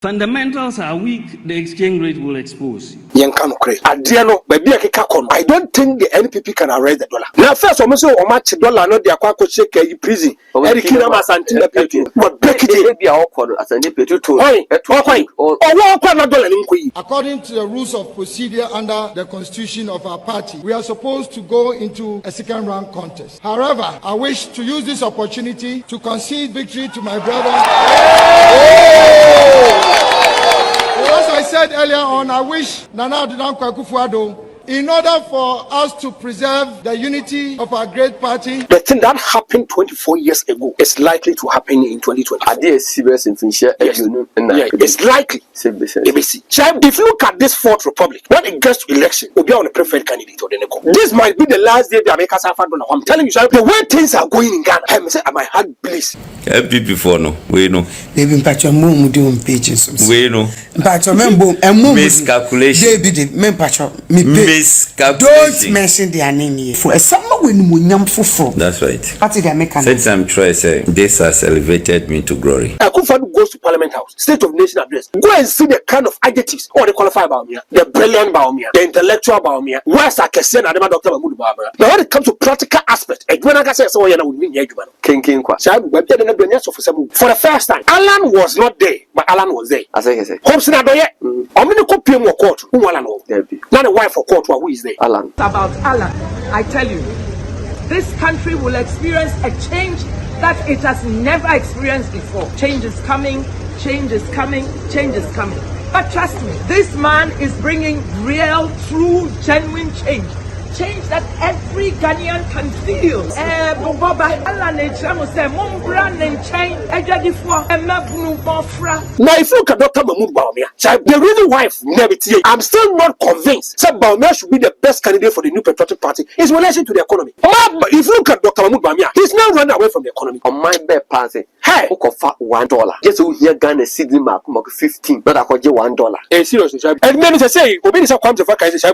Fundamentals are weak, the exchange rate will expose. I don't think the NPP can arrest the dollar. Now, first, almost so much dollar, not the aqua shake a prison. Break According to the rules of procedure under the constitution of our party, we are supposed to go into a second round contest. However, I wish to use this opportunity to concede victory to my brother. As I said earlier on, I wish Nana Adudan Kwaku-Fuado, in order for us to preserve the unity of our great party. The thing that happened 24 years ago is likely to happen in 2020. Yes. It's likely. If you look at this fourth republic, when it gets to election, we'll be on a preferred candidate or the Neko. This might be the last day the Americans have. I'm telling you, the way things are going in Ghana, I say, my heart bleeds. Before no, we know. They've been patching more doing pages. We know. Miscalculation. Don't mention their name here. For someone when that's right. What did they make? Since I'm trying to say, this has elevated me to glory. Akufo-Addo goes to Parliament House, State of Nation address. Go and see the kind of adjectives or they qualify BAWUMIA, the brilliant BAWUMIA, the intellectual BAWUMIA. Where's Akesen and Dr. Mahmoud Bawumia? Now when it comes to practical aspect, when I say so, you know, for the first time, Alan was not there, but Alan was there. I say, Hobson Adoye, I'm going to copy him court. Who Alan? Not a wife for court. Who is there? Alan. About Alan, I tell you, this country will experience a change that it has never experienced before. Change is coming, change is coming, change is coming. But trust me, this man is bringing real, true, genuine change. Change that every Ghanaian can feel. Now, if you look at Dr. Mahmoud Bawumia, the reason why I'm still not convinced that Bawumia should be the best candidate for the New Patriotic Party is in relation to the economy. If you look at Dr. Mahmoud Bawumia, he's now running away from the economy. On my bed party, hey, $1. Just so here Ghana city mark 15, but I could $1. Seriously, and many say,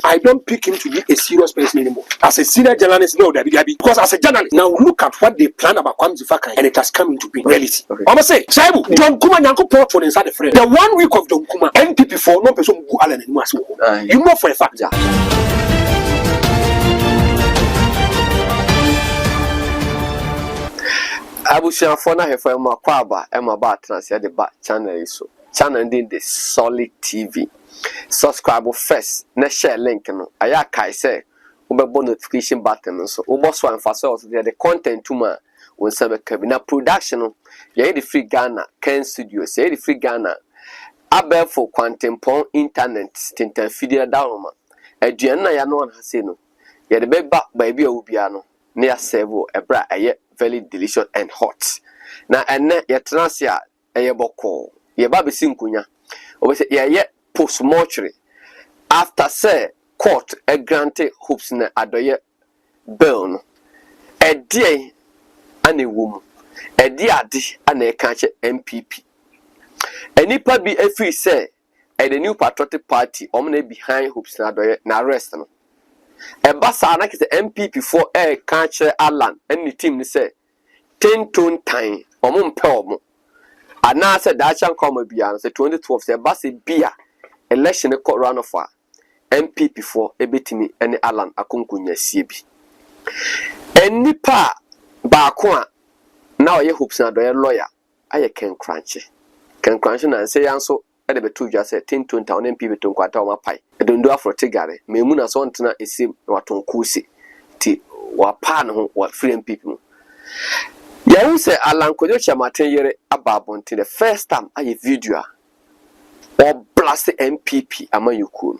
I don't pick him to be a serious person anymore. As a senior journalist, no, because as a journalist, now look at what they plan about Kwamzi Fakai, and it has come into being reality. Okay. I'm say, Shaibu, Don Kuma Nyanko Port for inside the frame. The 1 week of Don Kuma, NPP for no person who Alan and Masu. You know for a fact. Abusia Fona Hefa Makwaba, Emma Batras, the back channel so. Channel did the Solid TV. Subscribe first, na share link no. Aya kai say ubebo notification button so ubo so emphasize the content to ma won sabe kabina production no ye the free Ghana Ken Studios ye the free Ghana abefo kwantempon internet tintan fidie down ma aduan na ya no on hase no ye the beba baabi a ubia no na ya serve ebra aye very delicious and hot na enne ye transia aye boko ye ba be sinkunya obese ye post mortuary after say court a granted hopes na adoye bail no e die ane wom e die ade ane ka che MPP enipa bi afi say the New Patriotic Party omna behind hopes na adoye na arrest no e basa na kise MPP for e ka che Alan any team ni say 10 ton time omumpe omo ana say da chan come bia say 2012 say basa bia election court run of MPP for ebetimi ene Alan akonkunya siebi enipa baako a na oye hopes na doye lawyer aye Ken Cranche na say yanso e de betu dwa say 1020 on MPP to kwata o mapai edondo afro tigare memu na so ntena esi watonkusi ti wa pa ne ho wa free MPP mu ya hu say Alan kojo chamaten yere ababonti the first time aye video or blast MPP amayuku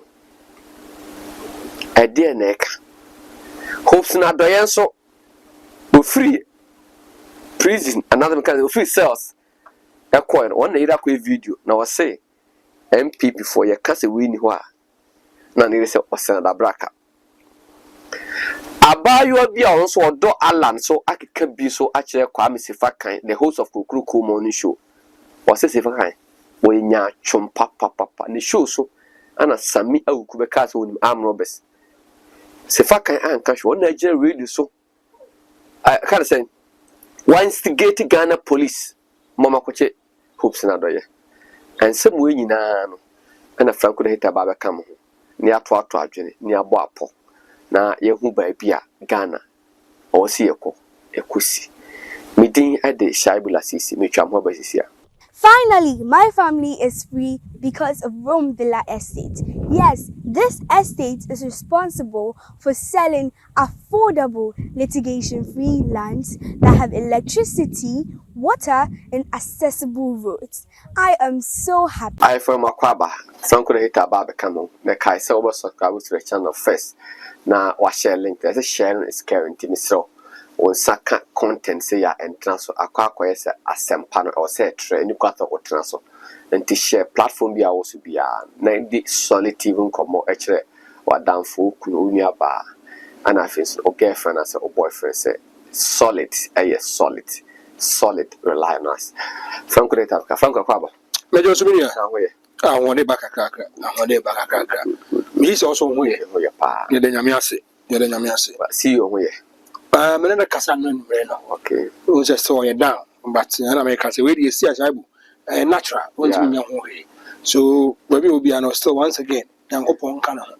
a DNA hopes na doyen so we free prison another kind of free cells a coin one na ira video na we say MPP for your case win ho a na ne say osen da braka abayo bia on so odo Alan so akeka bi so a kire Kwame Sefakan the host of Kokruko morning show was Sefakan we nya chom papa ne show so ana sami awuku be ka so onim am robbers Sefakan an ka show na Nigeria radio so I can say one instigate Ghana police mama koche hopes na doye and some way in and a Franco hita baba come near to adwene near boapo na yehu baabia Ghana or sieko ekusi meeting at the Shaibula Sisi metram hobasisia. Finally, my family is free because of Rome Villa Estate. Yes, this estate is responsible for selling affordable litigation-free lands that have electricity, water, and accessible roads. I am so happy. I from Akwaba, Franco hita baba come the Kaisa over subscribe to the channel first. Now, what share link? There's a sharing is guaranteed. So, on saka content say ya and transfer akwa say asem panel or say trade you got or transfer and to share platform be also be a 90 solid even come more actually what down for kunya ba and I feel or girlfriend as or boyfriend say solid solid rely on us Franco data Franco kwaba Major Subinia I want it back a cracker I want it back a cracker he's also way pa you nyamiase see you way Menena Casanon, okay. Who just saw you down, but I make us away the sea natural, won't be young way. So, maybe will be an still once again, young upon Canada.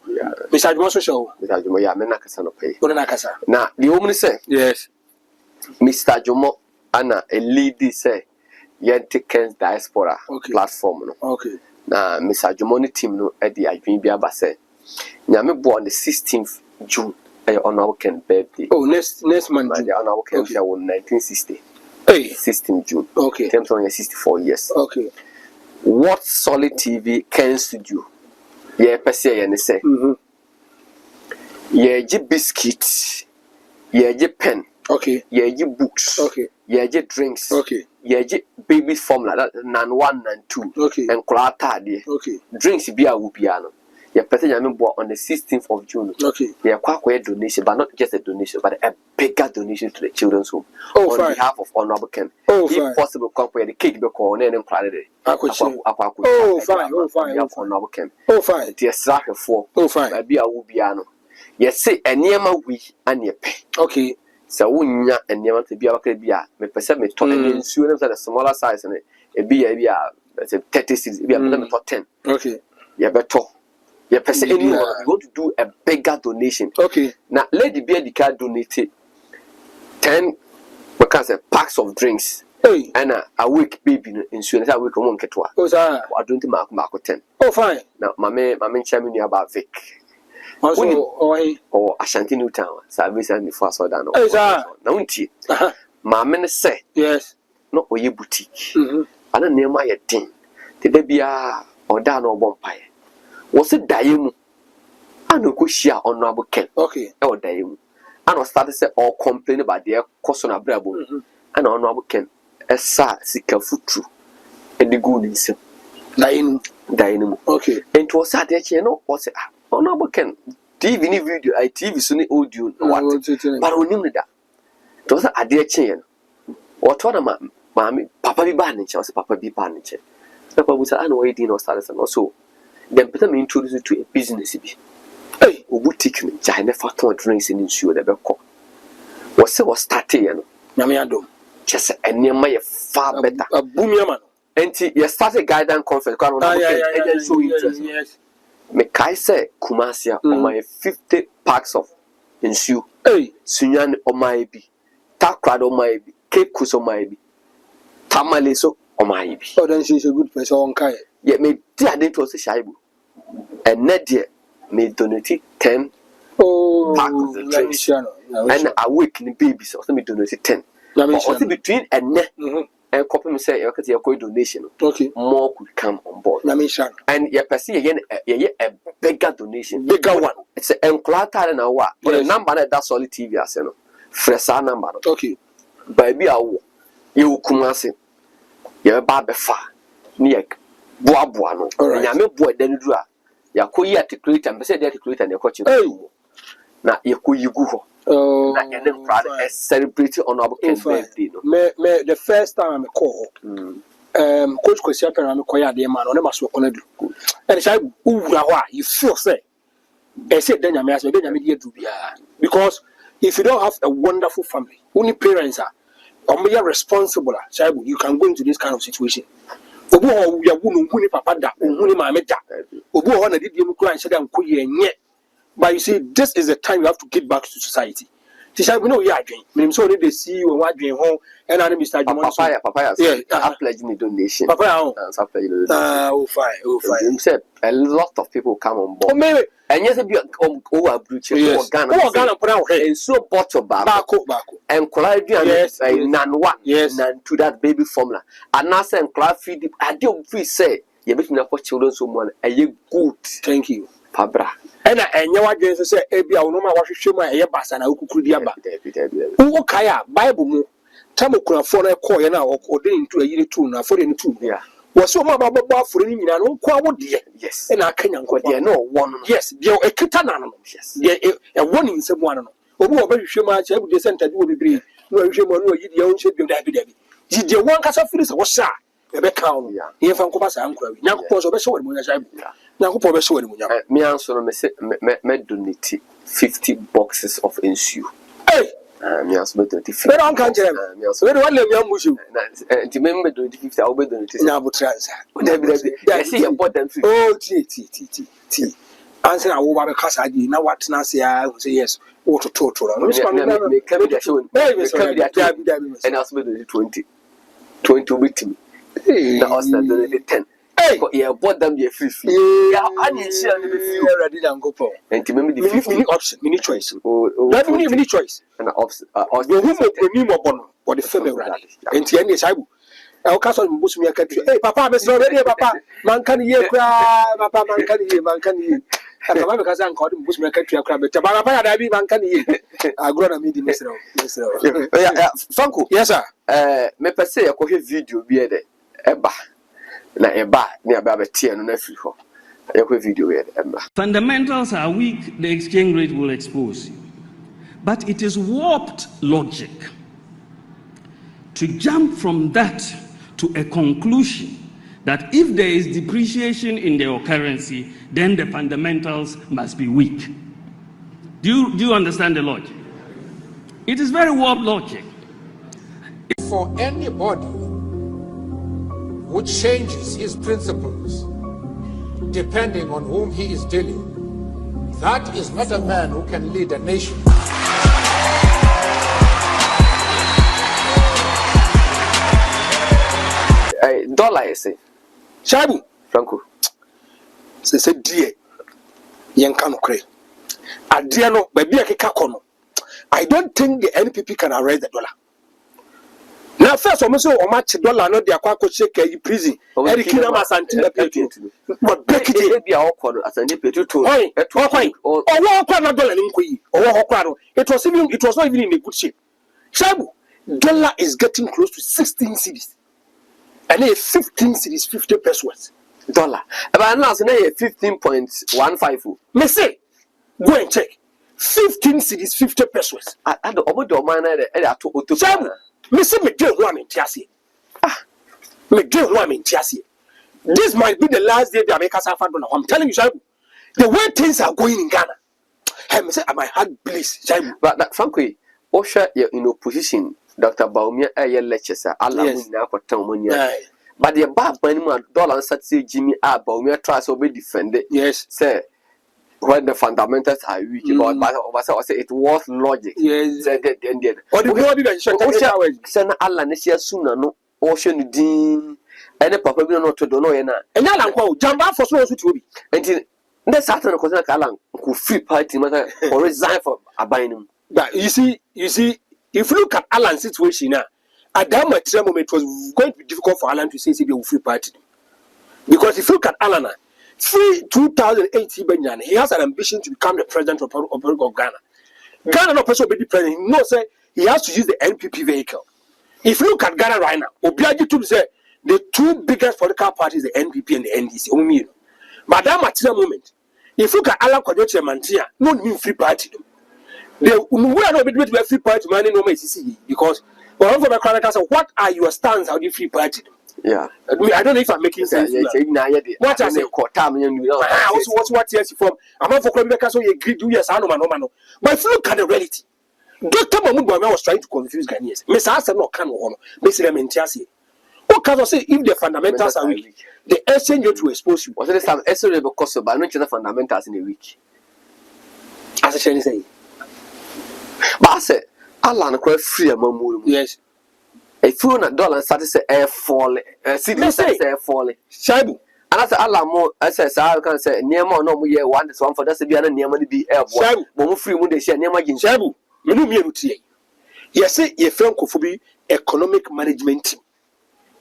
Besides, also show without you, Menacasano pay. Menacasa. Now, the woman say, yes, Mr. Jomo Anna, a lady say, Yantikens diaspora platform. Okay. Now, Mr. Jomoni team no at the Ajibia Basse. Yami born the 16th June. On our birthday. Oh, next month. On our 1960. Hey, 16 June. Okay. Terms on 64 years. Okay. What Solid TV can do? Yeah, per se, and say. Yeah, je biscuits. Yeah, je pen. Okay. Yeah, je books. Okay. Yeah, je drinks. Okay. Yeah, je baby formula that nan 1 and 2. Okay. And Klata. Okay. Drinks be a whooppiano. Yeah, person I mean on the 16th of June. Okay. Yeah, quite donation, but not just a donation, but a bigger donation to the children's home. Oh, on fine. Behalf of Honorable Ken. Oh, if fine. possible, come where the cake be called and Friday. Oh, fine. Oh, fine. Honorable Ken. Oh, fine. The Slacker 4. Oh, fine. I be a wubiano. Yes, say a near we and ye pay. Okay. So, when and near to be a beer, may perceive me to insurance at a smaller size and a beer, that's a 36, be a 10. Okay. Yeah, better. Yeah, person anyone going to do a bigger donation. Okay. Now, Lady BL00dy can donate 10 because packs of drinks. Hey. And a week baby insurance a week on ketwa. Oh, sir. I don't think Marco 10. Oh, fine. Now, my main chairman about Vic. Also, or Ashanti New Town. Service and the first order. Hey, sir. Now, my men say, yes. Not where you boutique. I don't know my thing. Did there be a or down or bonfire? Was it Diamu? I know could share Honorable Ken. Okay. Or Diamu. I know started say all complain about their cost on a bravo. And Honorable Ken, a sa sick of foot true. And the good is Diamu. Okay. And it was at the channel, was it Honorable Ken? TV video, I TV soon audio. What? But we knew that. It was a dear chain. What one mammy, Papa be banished, was Papa be banished. Papa was an waiting or started and also. Then Peter me introduce you to a business. Hey, boutique me, China for 2 drinks in ensure the back. Was starting, Namiado. Just a near my far better. A BAWUMIA man. And you started guidance conference. So interesting. Yes. Me Kai say Kumasia on my 50 packs of ensure. Hey, Sunyan on my be. Takrad on my be. Cape Kus on my be. Tamaleso on my be. Oh, then she's a good person on Kai. Yet me did was a shaibu. And Nadia may donate 10 packs of the drinks. And a week in babies or something donate 10. Also between and net and copy me say you're going donation. Okay. More could come on board. And you perceive again a bigger donation. Bigger one. It's an enclata and a what? But a number that Solid TV as you know. Fresa number. Okay. Baby, you kumasi. You're a far. Near Boabuano. And you may boy then do. You could yet to create and say that to create and you're coaching. Now you could you go. Oh, and then celebrating on our birthday. The first time I call, Coach Kwesi Apera Koya the man on the mass on do. And I you feel say, I said then I asked me to be because if you don't have a wonderful family, only parents are responsible, you can go into this kind of situation. Obu ho ya wu no hu ni papa da, hu ni maame da. Obu ho na didi mu kura nhyɛ da nko ye nye. But you see, this is the time you have to get back to society. Tisha, we know you are doing. Meaning, so they see you and what doing home and I'm Mr. Papaya, yeah, I pledge me donation. Papaya, oh, fine. You said a lot of people come on board. Oh, maybe. And yes, be over breach. Ghana, put out here. And so bottle back. And collide yes, nan one, yes, nan to that baby formula. And now say and club feed. I don't free say, you bet me for children someone. Are you good? Thank you. Pabra. And nyawa dwen say ebi a no ma wahwehwe mu a eye basa na okukuru aba wo kaya bible mu tamokura fo na call ye na ode ntu ayire tu na fo de ntu yeah wo so ma ba babo aforo ni nyina no kwa wo de yes na akanya nko de no won yes de ekita na no yes de e woni nsemu ano no obi wo ba hwehwe mu a che bude center de wo bebre no hwehwe mu no yidi ya wo nhye dabi ji de won kasa firi se wo sha ebe kawo ya ye fa nko ba sa ankura wi nyankopon so be hye wo mu nya sha nyankopon be hye wo mu nya me answer no me donate 50 boxes of ensue hey me answer me donate 50 me don't kan kire me answer we want let me amushu ti me donate 50 I will donate na butrans I see you bought them 50 oh ti answer na wo ba be kasa di na what na say yes wo to no me can be show and also me donate 20 with me na also donate 10 yeah, bought them the free. Yeah, I need to share the free already. Don't go for. And to me, the 50 option, mini choice. That mini choice. And option. You who me more bono or the family rally. And the end is I. I'll cast on Busumia country. Hey, Papa, Miss already, Papa. Man can hear cry, Papa, man can hear. And Papa, because I'm called Busumia country, I crab it. Papa, I be man can hear. I grow a meeting, Mr. Franco. Yes, sir. Me per se, I call his video be there. Eba. Na eba ni ababetie no na firi ho ayekwa video here emba fundamentals are weak, the exchange rate will expose you. But it is warped logic to jump from that to a conclusion that if there is depreciation in their currency, then the fundamentals must be weak. Do you understand the logic? It is very warped logic. For anybody who changes his principles depending on whom he is dealing, that is not a man who can lead a nation. Dollar is it? Shabu Franco. Se die yen kan kre. Ade no ba bia keka kono. I don't think the NPP can arrest the dollar. Now first almost o match dollar no dey akwa shake yi prison. Eri kina ma santina petu. But break it be our call asante petu to. Oi, owo okwa na dollar nko yi. Owo okwa no. It was not even in a good shape. Shabu, dollar is getting close to 16 cedis. And 15 cedis 50 pesos. Dollar. But now so 15.15. Me say go and check. 15 cedis 50 pesos. And the obodo man na to auto. Me say me dey one entiase. Me dey one entiase. This might be the last day the America suffer dollar. I'm telling you, Shaibu, the way things are going in Ghana. Hey, me say my heart bleeds, Shaibu. But frankly, Osha in opposition, Dr. BAWUMIA lectures are Allah na for Tamonia. But the bad money dollar say Jimmy BAWUMIA tries to be defended. Yes, sir. When the fundamentals are weak, but say it was logic. Yes, said that ended. Or the body that you send Allah Nesia sooner no ocean din any papa be not to do no na. And Alan jump for so to be. Until the Saturn because Alan could free party matter or resign for abiding. But you see, if you look at Alan's situation now, at that moment it was going to be difficult for Alan to say he will free party. Because if you look at Alan, 2008 he has an ambition to become the president of Ghana. Ghana no person will be the president. He knows he has to use the NPP vehicle. If you look at Ghana right now, Obiaji to say the two biggest political parties, the NPP and the NDC. But that material moment, if you look at Alan Kwajoche Mantia, no mean free party. We are not able to be free party money no CCE because what are your stance on the free party? Yeah, I don't know if I'm making sense. What I say, what yes from? I'm not for because you agree. Do yes, I know, but if you look at the reality, Dr. Mahmoud was trying to confuse Ghanaians. Miss Asa no can one. Miss Lementiasi. look at us say if the fundamentals are weak, the exchange rate will expose you. Was it some exchange rate because of but not the fundamentals in a week? As a Chinese say. But I said, Allah no free among yes. A few dollar started say air falling, city say air falling. Shaibu. And I said, Allah more, I said, I can say, near more no more year one for that's to be an near money be air. Shaibu. But free when they share near my Shaibu. You know me, yes, say, your Francophobia economic management team.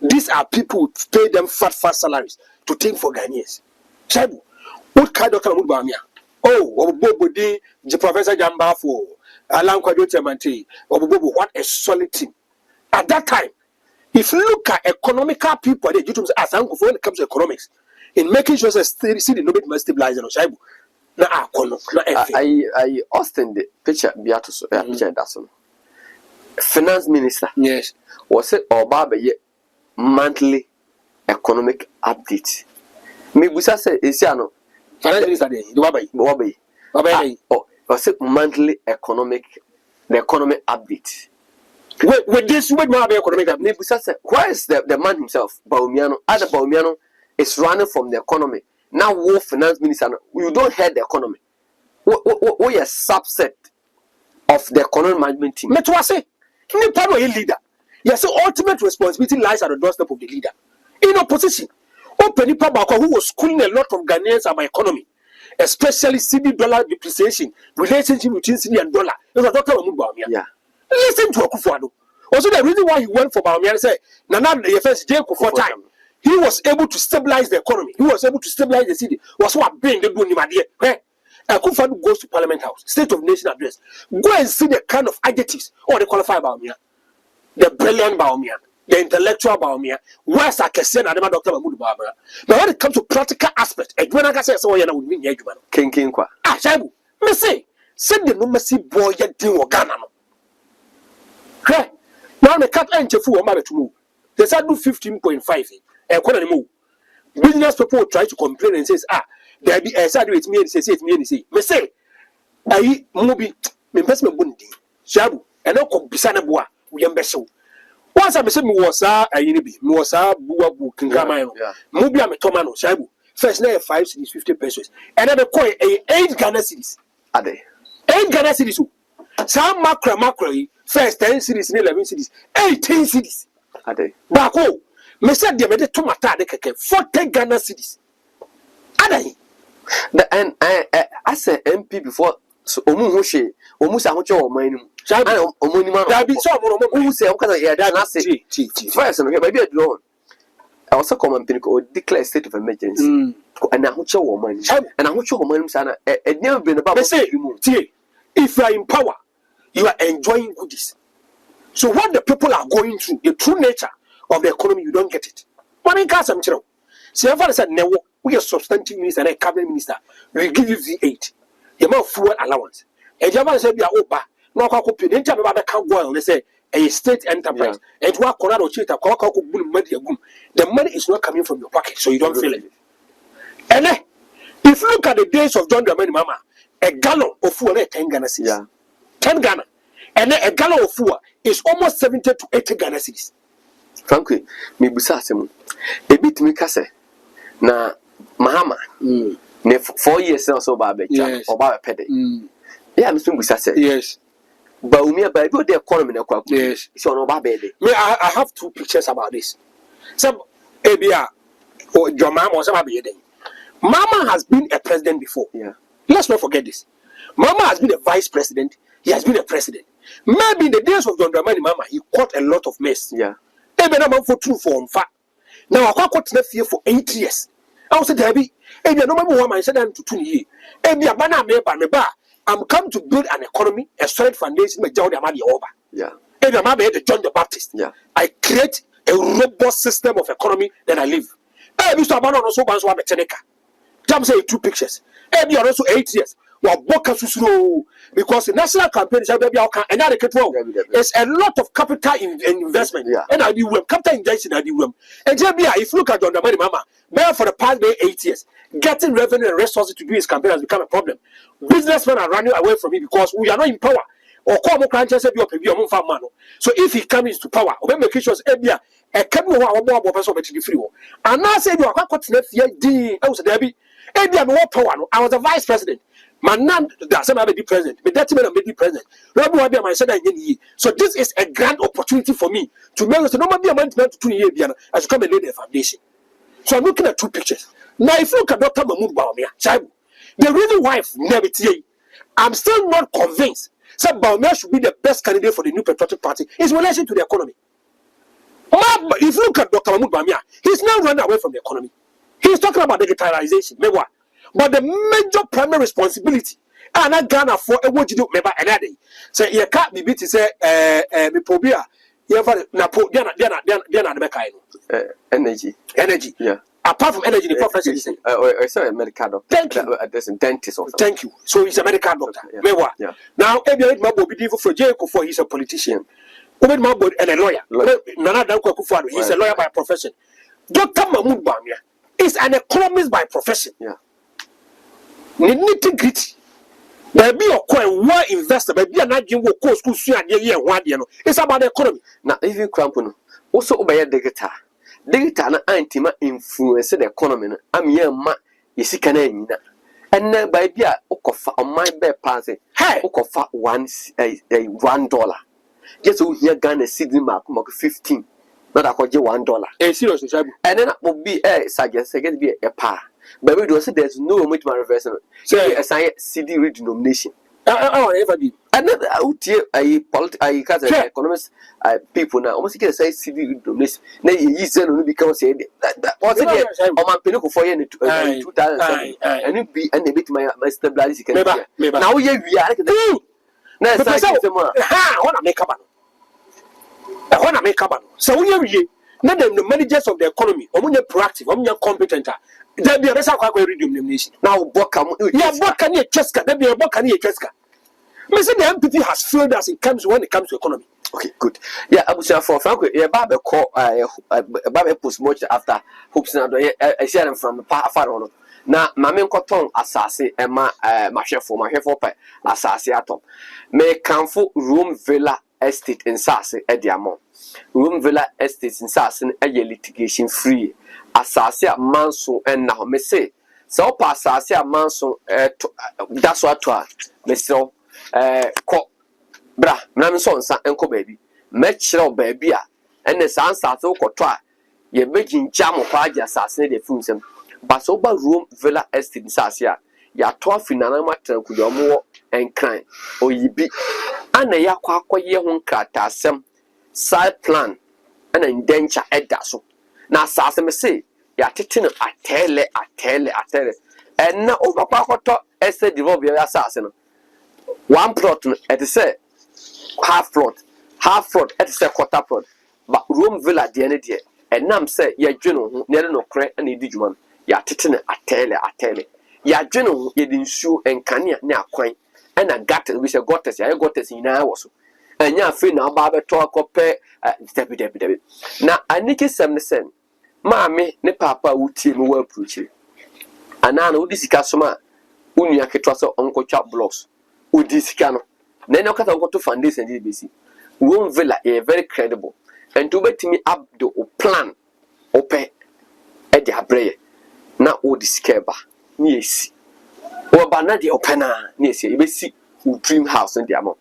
These are people who pay them fat salaries to think for Ghanaians. Shaibu. What kind of BAWUMIA? Oh, Obobodi, the Professor Jamba for Alan Kwajote Mante, Obobo, what a solid team. At that time, if you look at economical people, they do as when it comes to economics, in making sure that see the nobody must stabilize and Shaibu. I Austin the picture Beatus, picture that's on. Finance Minister, yes, was it or Baba monthly economic update? Me Busa say, Isiano, Finance Minister, the Wabai, was it monthly economic update? With this, with my economic update, why is the man himself, BAWUMIA, other BAWUMIA is running from the economy? Now, war finance minister, you don't head the economy. We are subset of the economic management team. Metwase, you part of a leader. Yes, the ultimate responsibility lies at the doorstep of the leader. In opposition, Open Pabako, who was schooling a lot of Ghanaians about economy, especially CD dollar depreciation, relationship between CD and dollar. It was Dr. BAWUMIA. Yeah. Listen to Akufo-Addo. Also, the reason why he went for BAWUMIA said, Nana, the first day for time. He was able to stabilize the economy. He was able to stabilize the city. Was what being the doing him. Akufo-Addo goes to Parliament House, State of Nation address. Go and see the kind of adjectives or they qualify BAWUMIA. The brilliant BAWUMIA, the intellectual BAWUMIA. Where's Akesen and Dr. Mahmoud BAWUMIA? But when it comes to practical aspect, when I say so, you know, we need King Kwa. Shaibu, me say the no mercy boy yet do Ghana. Now the cat enter for a to move. They said do 15.5. And business people try to complain and says, there be a side with me and says, me say, I movie, me investment bundi, Shabu, and no compisana bois, we embezzle. Once I said, Muasa, I unibi, Muasa, Buabu, Kingamano, Mubia Metomano, Shabu, first name 5 cities, 50 pesos, and then a coin 8 Ghana cities. Are they 8 Ghana cities? Some macro, first 10 cities, 11 cities, 18 cities. Are they? Bako. Me said they made it to my tade keke 40 Ghana cities. Adai. And I said MP before so omuhoshe omusa hocho o man nim. Shabi omonima no. Dabi so omo say o kana ya da na say. First no be adlo. I also come and declare state of emergency. And I hocho o man. And I hocho o man nim sana e never been about. Say if you are in power, you are enjoying goodies. So what the people are going through, the true nature of the economy, you don't get it. One in case I'm chiro. See, everyone said, "No, we are substantive minister and a cabinet minister. We give you V8. The amount of fuel allowance." And Japan said, "We are open. No, I could pay. Then tell me about the cow. They say a state enterprise. And to work on our cheetah, the money is not coming from your pocket, so you don't feel it. And then, if you look at the days of John Dramani Mama, a gallon of fuel is 10 Ghana cedis. Yeah. 10 Ghana. And then a gallon of fuel is almost 70 to 80 Ghana cedis. Frankly, me busa asemu. A bit me kase na Mahama. Ne 4 years now so ba becha or ba pede. Yeah, me busa say. Yes. BAWUMIA by the economy na kwa. Yes. So no ba bede. Me I have 2 pictures about this. Some Abia or your mama or some Mama has been a president before. Yeah. Let's not forget this. Mama has been a vice president. He has been a president. Maybe in the days of John Dramani Mama, he caught a lot of mess. Yeah. For true for fact. Now I got here for 8 years. I was Debbie, and no matter what I said to 2 years. I'm come to build an economy, a solid foundation, my job over. Yeah. And I'm the John the Baptist. Yeah. I create a robust system of economy, then I live. Mr. Abano also wants one Metenica. Jam say 2 pictures. And you are also 8 years. Because the national campaign is there's a lot of capital investment. Yeah. And I do capital injection. And if you look at John Dramani Mama, for the past 8 years, getting revenue and resources to do his campaign has become a problem. Businessmen are running away from it because we are not in power. or call more crunches be up a month man. So if he comes to power, or make sure Ebia, a couple of more person to the free. And now say you are quite left here, I was a Debbie. Ebia no power. I was a vice president. Man, that's somebody be president. But that's when be president. So this is a grand opportunity for me to make us no be a man to 2 years as come and lay the foundation. So I'm looking at two pictures. Now, if you look at Dr. Mahmoud Bawumia, the reason why I'm still not convinced that Bawumia should be the best candidate for the New Patriotic Party is in relation to the economy. If you look at Dr. Mahmoud Bawumia, he's now running away from the economy. He's talking about digitalization, but the major primary responsibility and I Ghana for a what you do member another. So you can't be beat to say me pobia. You have energy. Yeah. Apart from energy, the profession is a medical doctor. Thank you. There's a dentist also. Thank you. So he's a medical doctor. Yeah. Now, every man will be for Jacob for he's a politician. And a lawyer. He's a lawyer by profession. Dr. Mahmoud Bawumia is an economist by profession. Yeah. Nitty-gritty. Maybe a one investor, maybe an agent will cost school and year 1 year. It's about the economy. Now, even Crampono also obey the guitar. Data na antima influence the economy. I'm here, ma, is he can and then by beer, Okofa on my bed passing. Hey, Okofa $1. Just so here Ghana Sydney mark 15. Not a $1. A serious and then will be a suggest again be a par. But we do say there's no much more reverse. So a CD redenomination. Ever be another out here. I economists, people now almost get a say CD redenomination. Now you send because say that was it. On my pinnacle for 2007 and it be and a bit my stability. Now we are now I want to make up. I want to make up. So we are not the managers of the economy, or when you're proactive, when you're competent. There be a rest of our redenomination. Now, Bokam, you Cheska, there be a Bokani Cheska. Mr. The MPP has failed us when it comes to economy. Okay, good. Yeah, I was for Franco, a Baba call a Baba post much after hoops and I see them from the Faro. Now, Mamma Cotton, Assassin, and my chef for Assassin at top. May come for Room Villa Estate in Sassy at Diamond. Room Villa Estate in Sassin, a litigation free. Assassin Manson and now me say so pass Assassin Manson that's what Mr. Co bra Namson and co baby metro baby and the sun starts to try ye making jam of party assassinate the films but so by room Villa Estate in Sassia ya 12 matter could your more and crime or ye be and a yakwa ye hon crata some side plan and indenture at dasso. Now, Sassam say, ya titting a tele, and now over Pacoto, Esther devolve your assassin. One plot at the say half plot at the say quarter plot, but room villa the end year, and Nam say, ya general, near no cray and a digman, ya titting a tele, ya general, ye didn't shoe and canya near quaint, and I got it with a goddess, I got it in hours. And ya free now, Baba talk or pay Debbie. Now, I need you 7 cents. Mammy, ne papa would team well preaching. And I know this customer, Unia Ketraso, Uncle Chap Blocks, with this cano. Then I can't go to foundation DBC. Room Villa is very credible. And to bet me up the plan, open at the prayer. Now, all this care bar, yes. Or Banadi opena, yes, you may see dream house in the amount.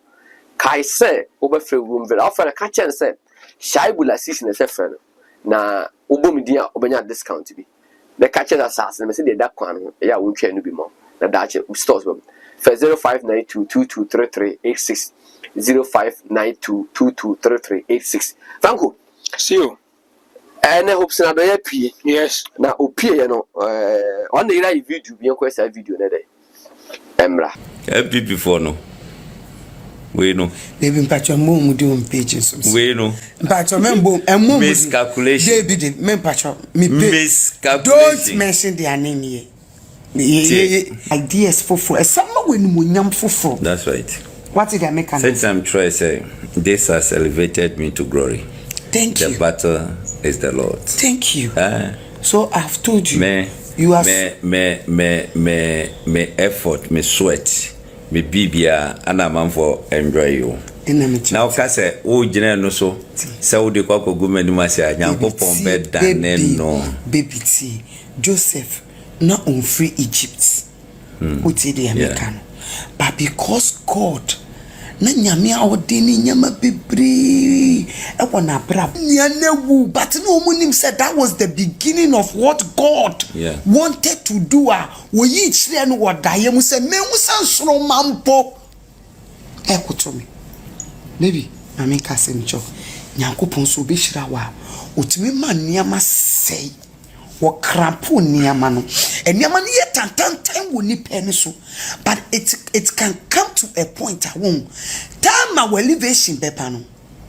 Kai say, overflow room Villa, offer a catch and said, Shy will assist in a friend. Na Obomidia Obanya discount to be. The catcher assassin, I say that one, yeah, won't change to be more. The Dutch stores them. For 0592223386 0592223386. Thank you. See you. And I hope so. Yes. Now, you know, one day I video, you request a video that day. Emra. Happy before no. We know. They've been patching more doing pages. We know. Patching member and more miscalculation. David, men patch me miscalculation. Don't mention their name here. Ideas for someone when we yam for. That's right. What did I make? Since I'm trying to say, this has elevated me to glory. Thank you. The battle is the Lord. Thank you. So I've told you. Me effort, me sweat, me bibia ana man for enjoy you. Now kase o jina no so se wo de kwa kogu mani ase Nyankopon be dan no baby T Joseph na on free Egypt. Uti the American. But because God na nyame a odeni nyama bebre e wona bra nyanewu, but no munim said that was the beginning of what God wanted to do. We each then what die mu say me musan soro mampo ekotomi baby mami kasemcho Nyankopon so be hira wa otimi ma niama sei wo krapo niama no eniama ne yetantantan wo ni pen so, but it can come to a point a won time our elevation bepa no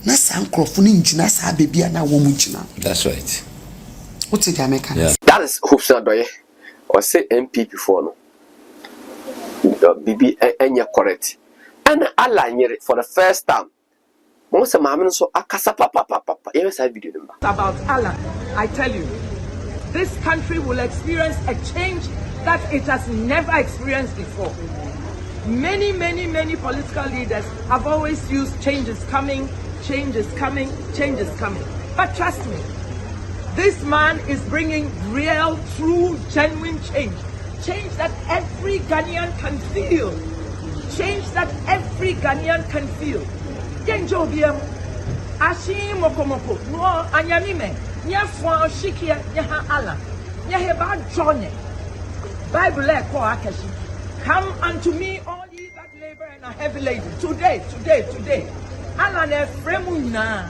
na san krofo ni njina sa bebia na wo mu njina. That's right. What's the American? That is hopes na doye or say MPP for no bibi enya correct and Allah nyere for the first time. Most of my so akasa papa. Yes, I video them. About Allah, I tell you, this country will experience a change that it has never experienced before. Many political leaders have always used change is coming. But trust me, this man is bringing real, true, genuine change. Change that every Ghanaian can feel. Genjobiam Ashim Mokomoko, no Anyamime, Nyafwa Shikia, Yaha Allah, Yaheba Johnny. Bible ko Akashi. Come unto me, all ye that labor and are heavy laden. Today. Allah ne fremuna.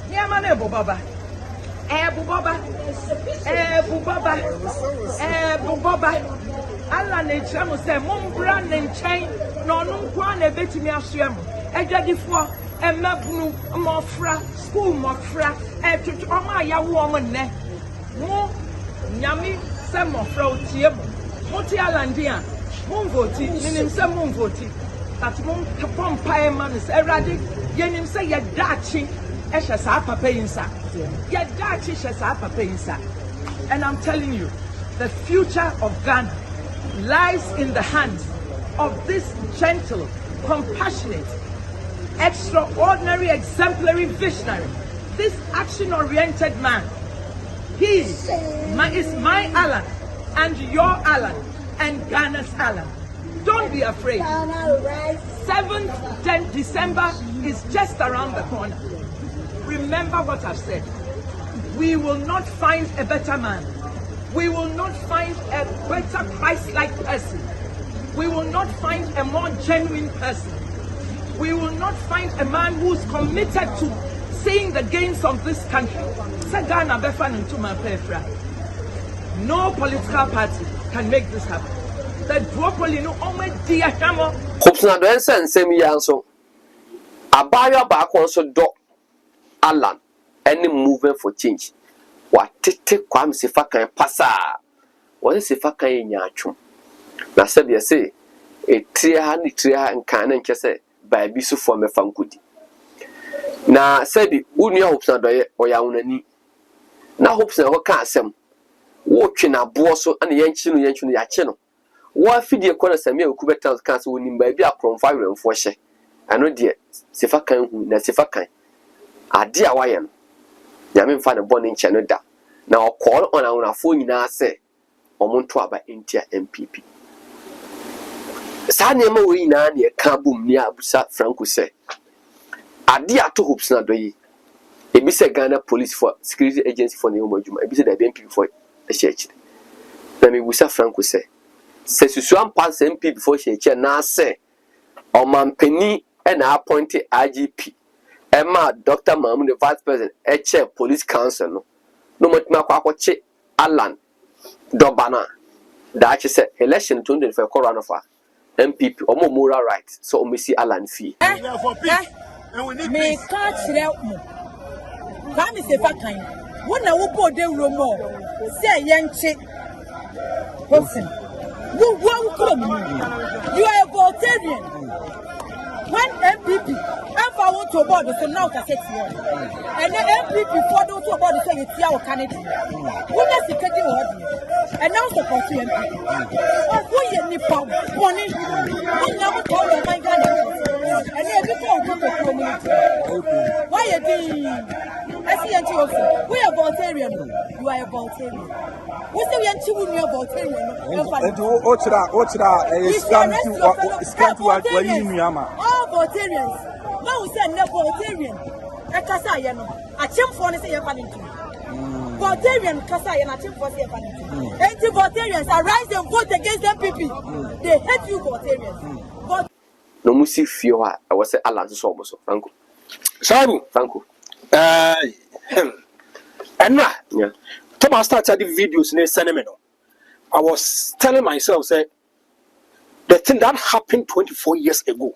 Yamane Bobaba. Bubaba. Allah ne chamu se mumbra ne chain, no kwa ne betimi asua mu. Ejadifo emabunu mofra school mofra etutu oma yawo omo ne mo nyame se mofra otie mo moti alandia mo voti nim se mo voti that mo pompa e man se erade yenim se ye dachi ehye sa papa yinsa ye dachi ehye sa papa yinsa. And I'm telling you, the future of Ghana lies in the hands of this gentle, compassionate, extraordinary, exemplary visionary, this action-oriented man. He is my Alan and your Alan and Ghana's Alan. Don't be afraid. 7th December is just around the corner. Remember what I've said. We will not find a better man. We will not find a better Christ-like person. We will not find a more genuine person. We will not find a man who's committed to seeing the gains of this country. No political party can make this happen. The duopoly no only dear Hamo. Hopes na do ense same yanso. Abayo ba ko so do Alan any movement for change. Wa tete kwam sefa kan pasa. Wo sefa kan nya atwom. Na sabe say e tria nkan na nke say baabi so for me fankudi. Na sabi unu ya hopes na do ye oyawunani. Na hopes na ho ka asem. Wo twe na bo so ana yanchi no ya che no. Wo afidie kona same okubeta kan so wonim baabi akromfa weremfo hye. Ano de sefa kan hu na sefa kan. Ade a waye no. Nyame mfa ne bone nche no da. Na okol ona wonafo nyina se omonto aba entia MPP. Sa nema we na ne ka bum ni abusa Franco se ade ato hopes na doyi ebi se Ghana police for security agency for ne omajuma ebi se da MPP for echechi na me busa Franco se susu ampa se MPP for echechi na se omampani e na appoint IGP Emma Dr. Mahmoud the vice president eche police council no motima kwakoche Alan Dobana da ache se election 2025 corona for MPP omo moral rights so omesi Alan fee me catch them Kwame sefa kan wona wo bo de romo say yenche listen you are a Voltarian. When MPP if I want to board so now can set you and the MPP for do to board say you tia o candidate who na security word and now support MPP who ye ni pam. Money. Money na mo to mo man ga na. And e bi ko community. Why you di? SCNT officer. We are Voltarian. You are a Voltarian. We say we are a Voltarian. All Voltarians. Now we say never Voltarian. Ekasa ye no. Achemfo ne say ye paninto. Voltarian kasa ye na achemfo say ye paninto. Anti-Voltarians arise and vote against MPP. They hate you Voltarians. No musi fio ha I was say Alan so almost Franco. Sabu Franco. Enra. Yeah. Thomas started the videos in a cinema. I was telling myself, say, the thing that happened 24 years ago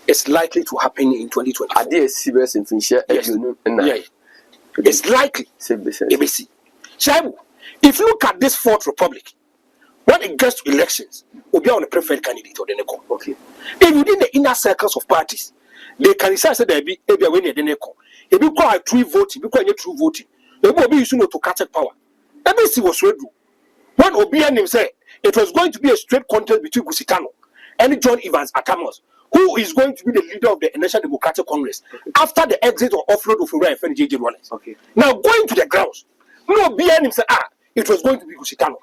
is likely to happen in 2020. Are they serious in Fincher? Yes. Yeah. It's likely. ABC. Shabu, if you look at this Fourth Republic, when it gets to elections, will be on the preferred candidate or the NECO. Okay. If within the inner circles of parties, they can decide that there be a winner the NECO. If you call true voting, you call it true voting. They will be using to catch power. ABC was ready. When Obianim said it was going to be a straight contest between Gusitano and John Evans Atamos, who is going to be the leader of the National Democratic Congress after the exit or offload of Uriah and J.J. Wallace. Okay. Now going to the grounds, no Obianim said, it was going to be Gusitano.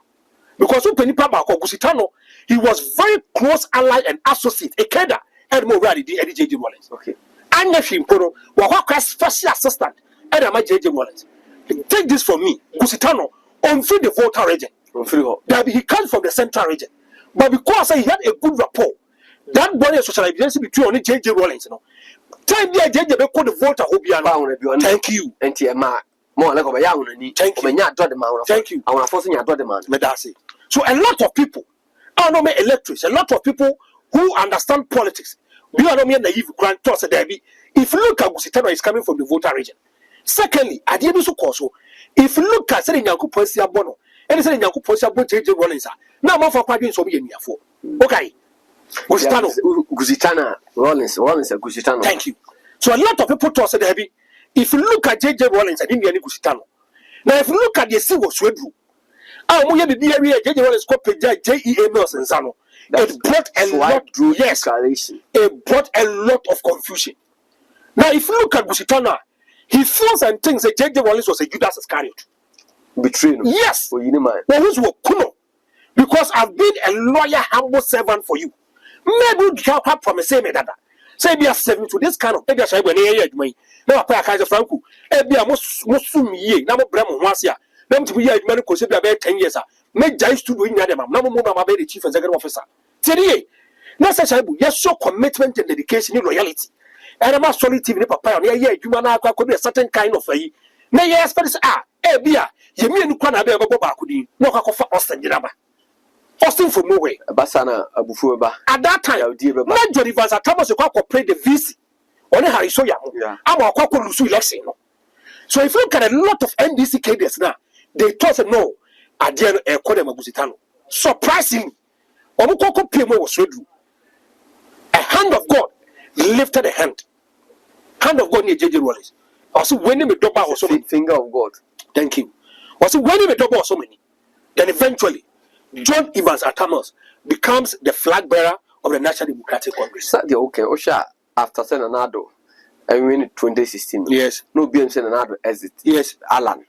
Because Gusitano, he was very close ally and associate, a cadre, Edmond Rally, Eddie J.J. Wallace. Okay. And Shimpono, Wawaka special assistant, Edama J.J. Wallace. Take this from me, Gusitano, on free the voter region. That he comes from the central region. But because he had a good rapport, that body of socialization between only J.J. Rollins, you know. Time there, J.J. they call the voter Obiano. Thank you. And more like a young. Thank you. Thank you. I want to force you to demand. So a lot of people, I don't know electors, a lot of people who understand politics. We are not mere naive grand toss a derby. If you look at Gusitano is coming from the voter region. Secondly, at the end of the if you look at saying Yanku Posia Bono, and saying Yanku Posia Bono J.J. Rollins, now more for partying so be in here for. Okay. Gusitana, Rollins, Gusitano. Thank you. So a lot of people toss a derby. If you look at J.J. Rollins and Indian Gusitano, now if you look at the civil Swedru, the area J.J. Rollins copied J.E.A. Mills and Sano. It brought a lot, it brought a lot of confusion. Now if you look at Gusitano, he feels and thinks that J.J. Wallace was a Judas Iscariot. Betrayal. Yes. Oh, you know man. Well, who's Kuno? Because I've been a loyal, humble servant for you. Maybe you can have from a same dada. Say be a servant to this kind of maybe I shall be a me. Now I pay a Franco. Be a most ye. Now Bremo Wasia. Them to be a medical say about 10 years. Make Jais to do in Yadam. Now more about the chief executive officer. Today, now such a yes, so commitment and dedication and loyalty. And I'm not solid TV papa. Yeah, you man could be a certain kind of a. May yes, but Bia, you mean Kwana Bakudi, no Kakofa Austin Jinaba. Austin for Mowe, Basana Abufuba. At that time, not Johnny Vaz Thomas play the VC. Only Harry Soya. I'm a Koko Lusu election. So if you look at a lot of NDC cadres now, they thought no, I didn't call them a Gusitano. Surprisingly, Omukoko PMO was ready. A hand of God lifted a hand. Hand of God near J.J. Wallace. Also, when he made double or so many. Finger of God. Thank you. Also, when he made double or so many. Then eventually, John Evans Atamos becomes the flag bearer of the National Democratic Congress. Okay, Osha, after Senado, I mean 2016. Yes. No BM Senado exit. Yes. Alan.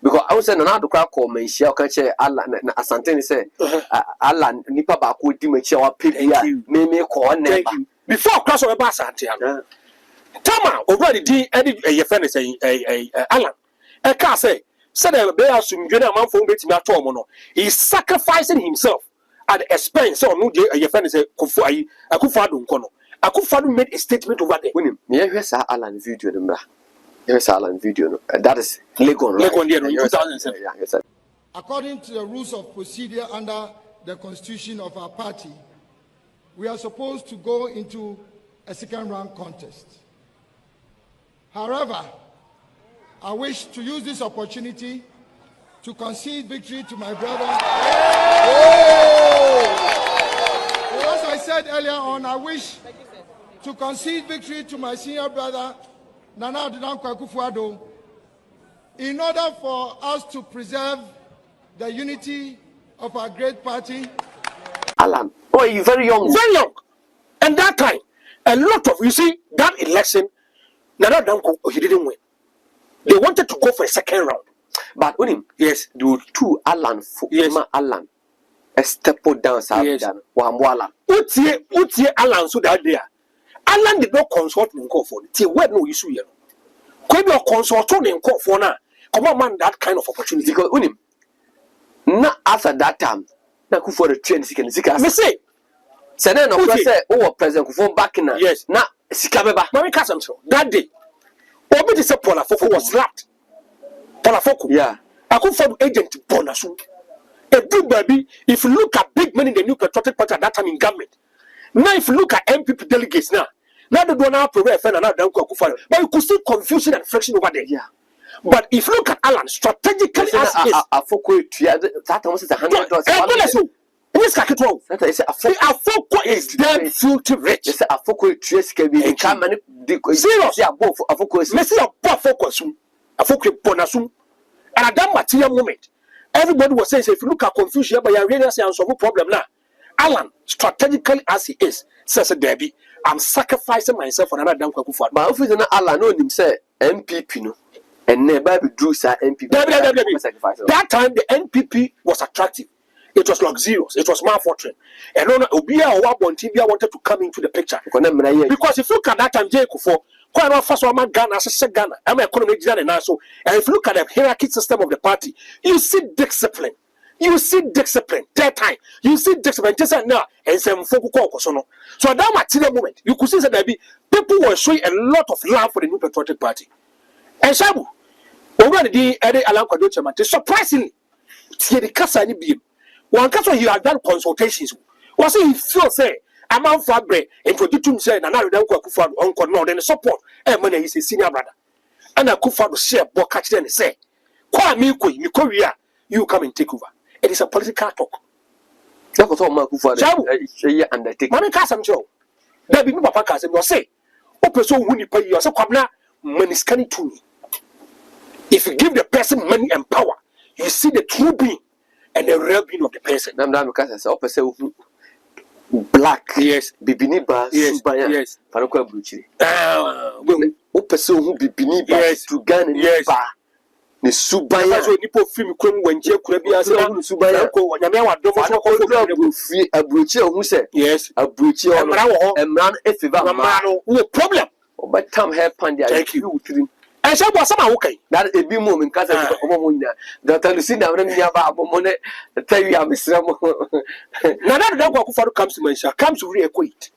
Because I was Senado crack call me, she can say Alan, Asanteni say, Alan, Nipa Baku, Dimechi, or Pia, Meme, call name. Before class of a bass, Antiana. Tama already did a friend saying Alan. I can't say, said a bear soon, man for meeting at Tomono. He's sacrificing himself at the expense of no a friend is a Kufai, a Kufadun Kono. A Kufadu made a statement over there. When here's Alan video, here's Alan video. That is Legon 2007. Yes, according to the rules of procedure under the constitution of our party, we are supposed to go into a second round contest. However, I wish to use this opportunity to concede victory to my brother. As I said earlier on, I wish to concede victory to my senior brother, Nana Adudan Akufo-Addo, in order for us to preserve the unity of our great party. Alan. Oh, you're very young. Very young. And that time, a lot of, you see, that election, Nana Danko, he didn't win. They wanted to go for a second round. But when him, yes, there were two Alan, yes, Alan. A step down, yes. Alan. Utie Alan so that there. Alan did not consult in call for it. Where no issue here. Could you consult in call for now? Come on, man, that kind of opportunity. Because when him, not after that time, na for the train, Sika. Me say, Sena no say, oh, President Kufo back in. Yes, na Sikabeba. Mami Kasam so that day. Obi to say Paula Foko was slapped. Paula Foko. Yeah. Akufo agent Bonasu. A big baby, if you look at big men in the new patriotic party at that time in government. Now if you look at MPP delegates now they don't have to refer and now Akufo. But you could see confusion and friction over there. Yeah. But if you look at Alan strategically as Afoko that almost is $100. Yes, Kakitro. That is Afoko is damn filthy rich. Yes, Afoko trace can be come and serious. Yeah, both Afoko is Messi of Afoko Bonasum. And at that material moment, everybody was saying, if you look at confusion, but you're really saying solve a problem now. Alan, strategically as he is, says a Debbie, I'm sacrificing myself for another damn Kakufo. But if it's Alan, no, him say MPP no. And never drew sa MPP. That time the NPP was attractive. It was luxurious. It was mouth-watering. And Obia or Wabon wanted to come into the picture. Because if you look at that time, Jay Kufo, quite a first one Ghana, as a Ghana, I'm economic and also. And if you look at the hierarchy system of the party, you see discipline. You see discipline. That time, you see discipline. Just now, and some folk so at that material moment, you could see that people were showing a lot of love for the new patriotic party. And Shabu, already Eddie Alan Kwadochama, surprisingly, the Kasa ni beam. One case he had done consultations. Was he feel say a man for bread and produce say and now don't go Kufa uncle no then support and money is a senior brother. And I Kufa to share book catch then say, Kwa me Korea, you come and take over. It is a political talk. That was all my Kufa undertake. Mammy Casam Joe. There be no papa Casam will say, Open so when you pay you as a quabna, money is coming to me. If you give the person money and power, you see the true being. And the real being of the person. I'm not because I say black, yes, bibiniba, yes, yes, Faroka Bruchi. Person who bibiniba, yes, to Ghana, yes, the Subaya, so Nipo film when Jay could be as a Subaya, a Bruchi who said, yes, a Bruchi, and man, if you have a problem, but Tom have Pandia, thank you. And so was some okay. That a big moment because of Omoina. Dr. Lucinda, when you have a money, tell you I'm Mr. Now that Dr. comes to mention, comes to reacquaint.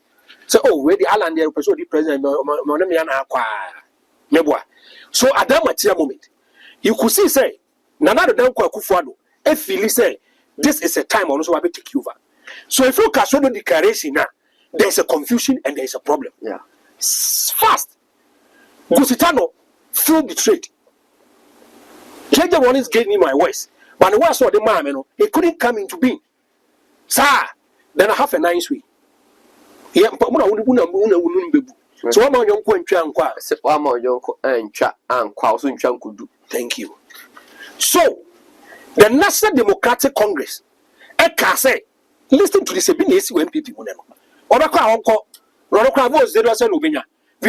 So, oh, where the Alan there, the president, Monamiana, Nebua. So at that material moment, you could see, say, Nana the Danko Kufado, if you say, this is a time also I will take over. So if you can show the declaration now, there's a confusion and there's a problem. Yeah. Fast. Gusitano. Feel betrayed. Jaja Rollins gave me my voice, but the words of the man, it couldn't come into being. Sir, then I have a nice way. Yeah, but so I'm on your point. Thank you. So, the National Democratic Congress, I say, listen to this, when people we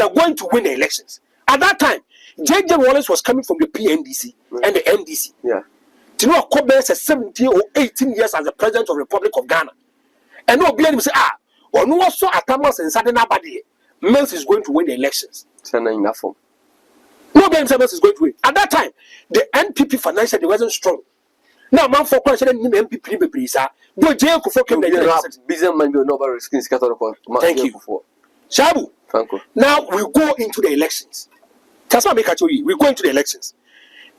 are going to win the elections. At that time, J.J. Wallace was coming from the PNDC and the NDC. Yeah. To know Kobe is 17 or 18 years as the president of the Republic of Ghana. And no BNDC say, or no also Atamas and Southern Abadi, Mills is going to win the elections. Enough. No BNDC Mills is going to win. At that time, the NPP financially wasn't strong. Now, man for question NPP Brisa, go jail for came the businessman will not risking scatter. Thank you. Shabu. Now we go into the elections. That's what we go into the elections.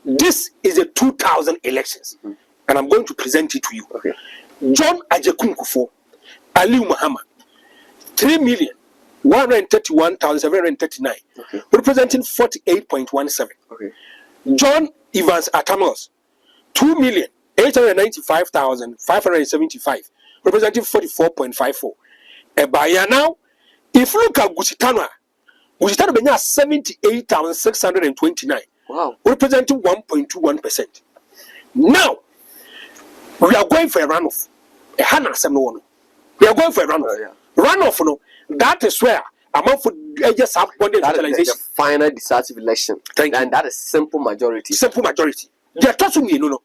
This is the 2000 elections, and I'm going to present it to you. Okay. John Ajekun Kufuor, Ali Muhammad, 3,131,739, okay, representing 48.17. Okay. John Evans Atamos, 2,895,575, representing 44.54. By now, if you look at Gusitano Benya 78,629. Wow. Representing 1.21%. Now, we are going for a runoff. A Hannah Samuel. We are going for a runoff. Runoff, no. That is where among for just body the final decisive election. And that is simple majority. Simple majority. They are touching me, no.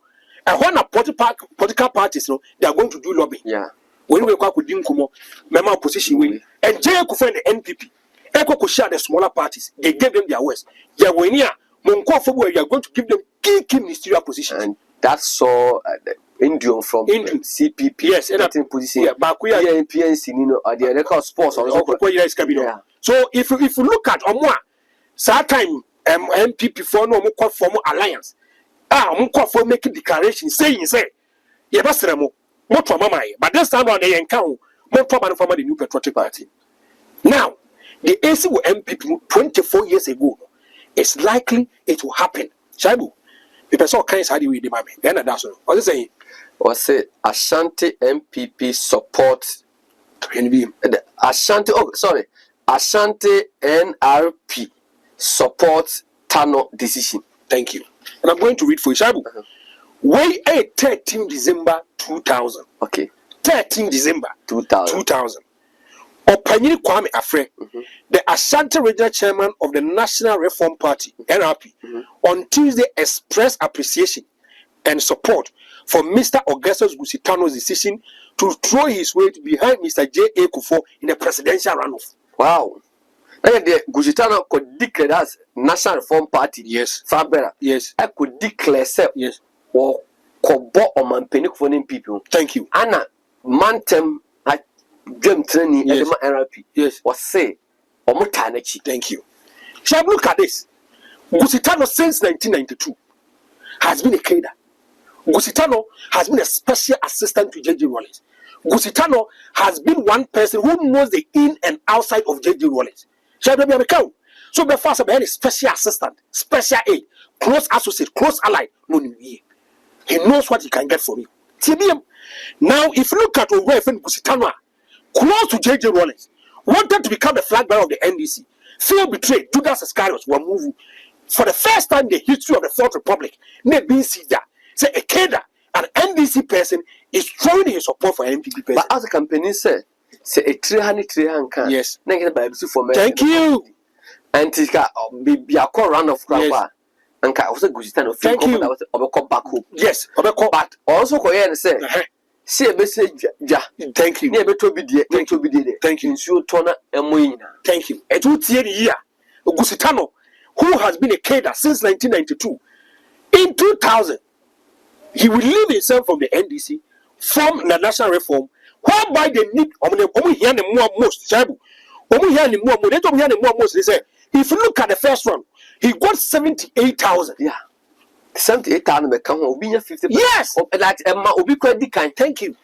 And when a political parties, no, they are going to do lobby. Yeah. When we go with Dinkumo, member opposition win, and Jay could find the NPP. Echo could share the smaller parties. They gave them their worst. They are when here, Monko, you are going to give them key ministerial positions. And that's so Indian from CPP. Yes, and in position. Yeah, Bakuya and PNC, you know, are the record sports or so if you look at Omwa, that time MPP for no more form alliance. More for making declaration saying say, yeah, that's more to mama. But this time on the encounter, more trouble from the new patriotic party. Now, the AC MPP 24 years ago, it's likely it will happen. Shaibu, the person kinds how do we demand? Then that's all. What is saying? Or say Ashanti MPP support Ashanti. Oh, sorry, Ashanti NRP support Tano decision. Thank you. And I'm going to read for you, Shaibu. Way 13 December 2000. Okay. 13 December 2000. Opanyini Kwame Afre, the Ashanti Regional Chairman of the National Reform Party (NRP), on Tuesday expressed appreciation and support for Mr. Augustus Gusitano's decision to throw his weight behind Mr. J.A. Kufuor in the presidential runoff. Wow. The Gusitano could declare as National Reform Party. Yes. Fabera. Yes. I could declare self. Yes. Or Kobo or Manpenic for people. Thank you. Anna Mantem at Gem Training and the NRP. Yes. Was say Omotanachi. Thank you. Shall look at this. Gusitano since 1992 has been a cadre. Gusitano has been a special assistant to J.J. Rawlings. Gusitano has been one person who knows the in and outside of J.J. Rawlings. Shall be a cow. So be fast about any special assistant, special aid, close associate, close ally. No, he knows what he can get from you. TBM. Now, if you look at where Gusitano, close to J.J. Rawlings, wanted to become the flag bearer of the NDC, feel betrayed. Judas Iscariot were moving. For the first time in the history of the Fourth Republic, say a cadre, an NDC person is showing his support for NPP person. But as a company said, say a 300 can. Yes. Thank you. And it's got be a call run of crap. And I was a Gusitano. Thank you. Back home. Yes. But also Koyan say, see a message. Thank you. Never to be there. Thank you. So Tona and thank you. A 2 year, Gusitano, who has been a cadre since 1992, in 2000, he will leave himself from the NDC, form the National Reform, whereby they need most. They say, if you look at the first one, he got 78,000. Yeah. 78,000 become Obinya 50%. Yes. Thank you.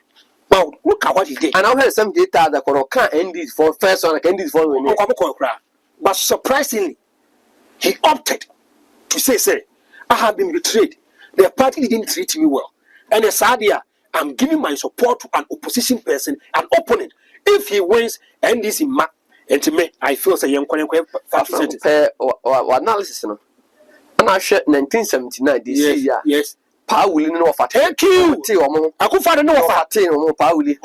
Well, look at what he did. And I had 78,000 that can't end this for first one, end this for me. But surprisingly, he opted to say, I have been betrayed. The party didn't treat me well. And as Sadia, I'm giving my support to an opposition person, an opponent. If he wins, and this in and to me, I feel say young analysis. And I shared 1979 this year. Yes. Pauli no offer. Thank you. I could find no offer. Pauli.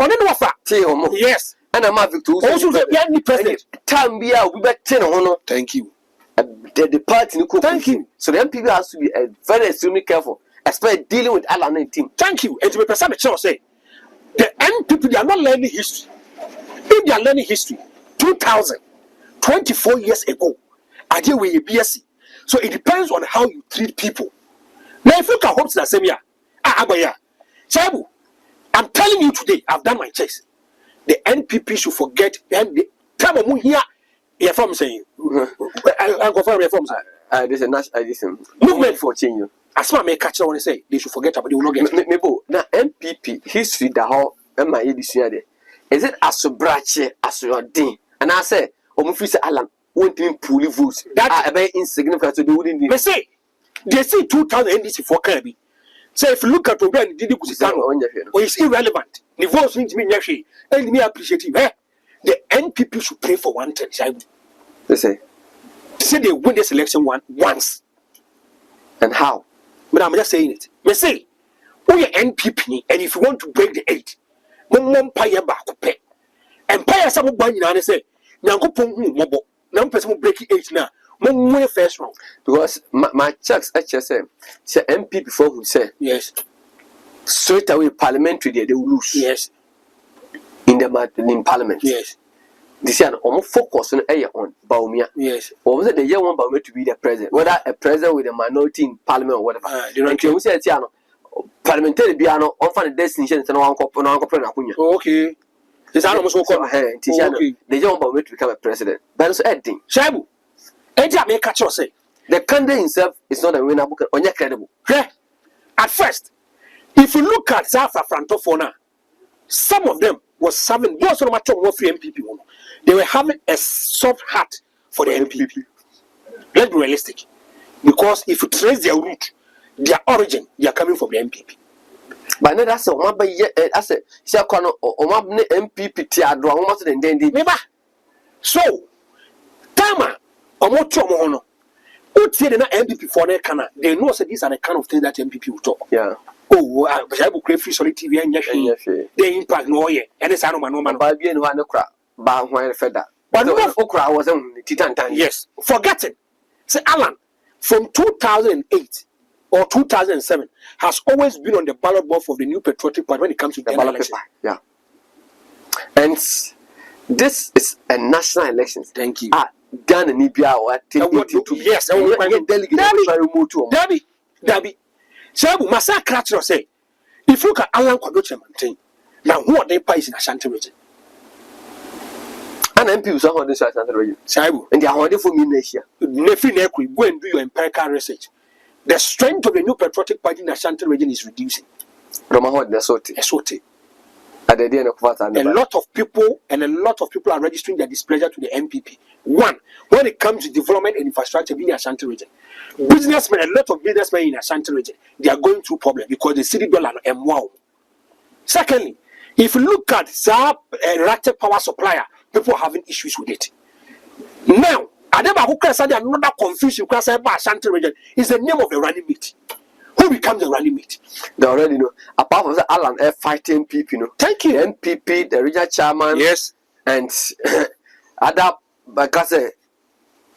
Yes. And I'm a victim. Also, the president. Time be we bet 10 on. Thank you. The party. Thank you. So the MPP has to be very extremely careful, especially dealing with Alan 19. Thank you. And to be precise, say the MPP, they are not learning history. If they are learning history, 2000, 24 years ago, I did with a BSc. So it depends on how you treat people. Now, if you can hope to the same year, Chabu, I'm telling you today, I've done my checks. The NPP should forget and the time of here. Yeah, from saying, I confirm your forms. There's a national movement for change. As my catch, I want to say they should forget about they will not get now MPP history the whole MIA this year. Is it as a branch as your day? And I say, Omufisa Alan won't even pull votes. That are very insignificant to do within they say 2000 NDC for Kirby. So if you look at the brand, did it's irrelevant. The votes need to be actually, and me appreciate him. The NPP should pray for 110. They say they win this election once. And how? But I'm just saying it. They say, we are NPP, and if you want to break the 8, Why are some boy in say, Yankopon mobo, no person break age now, more first round. Because my checks actually say MP before who say, yes, straight away parliamentary they will lose. Yes. In parliament. Yes. This year, almost focus on BAWUMIA. Yes. Or was it the year one BAWUMIA to be the president? Whether a president with a minority in parliament or whatever. We say, parliamentary piano, often the destination and one couple. Okay. This almost called the young BAWUMIA to become a president. That's editing. Shabu. Edia may catch us say. The candidate himself is not a winner book on your credible. At first, if you look at Zafa Frantofona, some of them was serving most of them free MPP. They were having a soft heart for the MPP. Let's be realistic. Because if you trace their root, their origin, they are coming from the MPP. But no, that's one by I said, Shakono or MPP Tiadro, almost in the so, Tama, or more trauma, who say the MPP for their canna, they know that these are the kind of things that MPP will talk. Yeah. Oh, I will create free solid TV and they impact no yeah, and it's no man by being one crap, but when feather. But no okra was on the Titan. Yes, forgetting. Say Alan, from 2008 or 2007 has always been on the ballot board for the New Patriotic Party when it comes to the ballot paper. Yeah. And this is a national election. Thank you. Ghana Nibia or yes, Debbie. So, Massacre say, if you look at Alan Kwadoche maintain, now what they pay in Ashanti region. And MP was on this Ashanti region. Saibu, and they are holding for me next year. Nephi Nekri, go and do your empirical research. The strength of the New Patriotic Party in Ashanti region is reducing. Roma the Sote. At the end of a lot of people are registering their displeasure to the MPP. One, when it comes to development and infrastructure in the Ashanti region, businessmen, a lot of businessmen in Ashanti region, they are going through problems because the city dollar and wow. Secondly, if you look at ZAP electric power supplier, people are having issues with it. Now, Adeba who can say another confusion because Ashanti region is the name of the running mate. Who becomes the running mate? They already know. Apart from the Alan F fighting people, you know. Thank you. MPP, the regional chairman, yes, and other because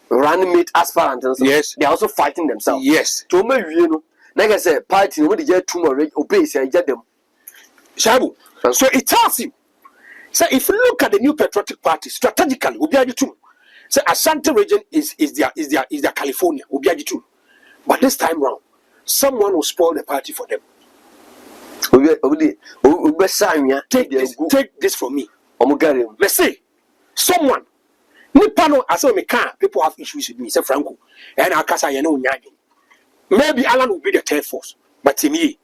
running mate aspirants, yes, they are also fighting themselves. Yes. To me, you know, like I said, party nobody get too much obey say get them. Shabu. So it tells you. So if you look at the New Patriotic Party strategically, Obiajitu. So Ashanti region is their California, Obiajitu. But this time round, someone will spoil the party for them. Take this from me. Let's say someone Nipano as me can people have issues with me, say Franco. And Akasa Nyagi. Maybe Alan will be the third force. But to me,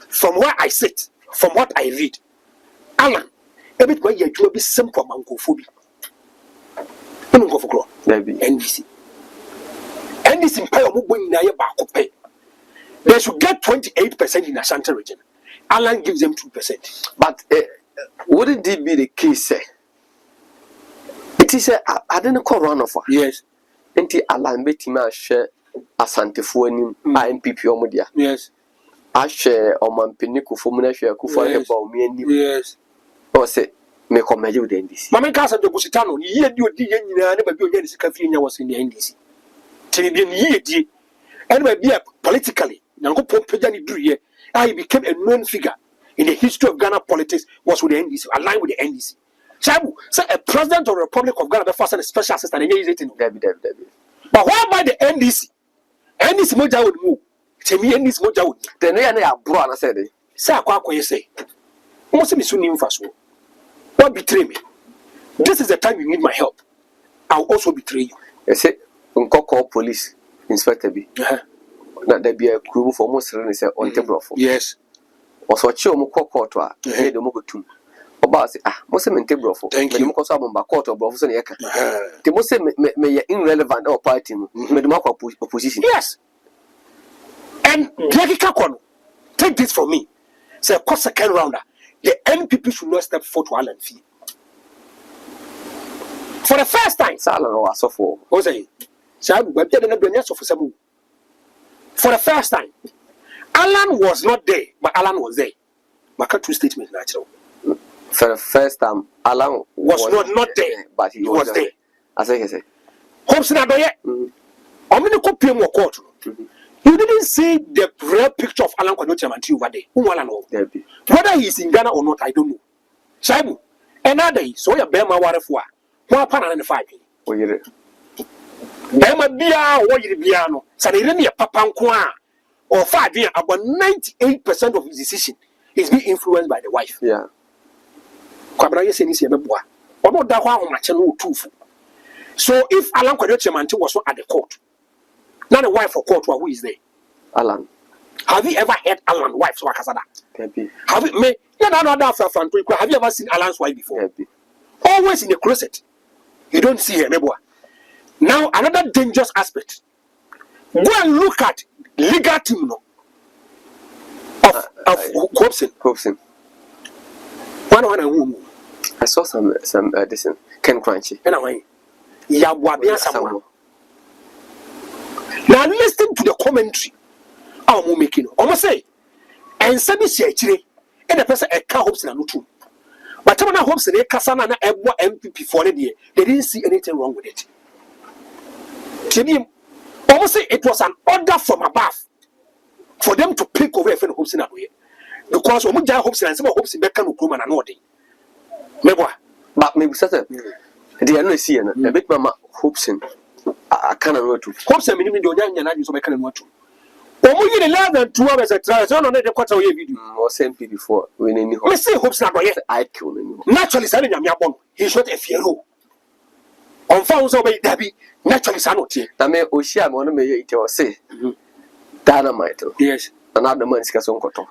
from where I sit, from what I read, Alan, every way you be simple mangophobia. NDC. NDC empire moving na ye back pay. They should get 28% in Ashanti region. Alan gives them 2%. But wouldn't it be the case? It is I didn't call run offer. Yes. Enti Alan Betima share Asante Fuanim, MPP Omodia. Yes. I share on my Penico Fomuna share Kufa BAWUMIA. Yes. Or say, make a major with NDC. Mamma Casa de Busitano, ye do a never be against Cafina was in the NDC. Tinian ye, and may be politically. Nango Pompejani Duye, I became a known figure in the history of Ghana politics was with the NDC, aligned with the NDC. Shabu, say a president of the Republic of Ghana, the first and a special assistant, and he is it in Debbie. But why by the NDC? NDC Moja would move. Tell me NDC Moja would. Then they are brought, I said, say, you say, most of me soon first. What betray me? This is the time you need my help. I'll also betray you. I say, Uncle police inspector be. That there be a crew for most on the broth. Yes. Also, Chomo Cocoa, the Mogotum. About most of them broth. Thank you. Because I'm about quarter of brothers and Eka. The most may irrelevant or party, made the opposition. Yes. And Jackie Kakon, take this from me. Say, a second rounder. The NPP should not step forward to Alan Fee. For the first time, Salah was so for. Jose, Sabu, but then for Sabu. For the first time, Alan was not there, but Alan was there. Maka two statements natural. For the first time, Alan was not there, but he was there. As I say, Hobson Adoye. I'm going to copy him court. You didn't see the real picture of Alan Kwadochamanti over there. Who want to know? Whether he's in Ghana or not, I don't know. Shaibu, another day, so your Bema Warefua, one pan and 5. Bema Bia, or Yibiano, Sanirenia Papankwa, or 5 years, about 98% of his decision is being influenced by the wife. Yeah. Kwabraya Senisi Beboa, or not that one much no truth. So if Alan Kwadochamanti was not at the court, not a wife for court, who is there? Alan. Have you ever heard Alan's wife so Akasada? Have you have you ever seen Alan's wife before? Always in the closet. You don't see her, Meboa. Now another dangerous aspect. Go and look at legal team of Hobson. One. I saw some this Ken Crunchy. And I Yabwabia someone. Now listen to the commentary. I'm making. Almost say, and send me and the person a car hopes in a true. But when I hopes in a Casana MPP for the day, they didn't see anything wrong with it. To me, almost say it was an order from above for them to pick over a friend hopes in a way. Because when we hopes and some hopes in Beckham and Nordi. But maybe certain. They are not seeing a big mama hopes in. I cannot know to hopes and minimum young and I use Beckham and what to. Or you 11 2 hours at trial, on the quarter video. Or same before winning. We say hopes not yet. I kill him. Naturally, Samuel Yabon, he's not a fiero. On founds away, Debbie, naturally, Sanotti. I may Oshia, one of me, it was say dynamite. Yes, another man's casson cotton.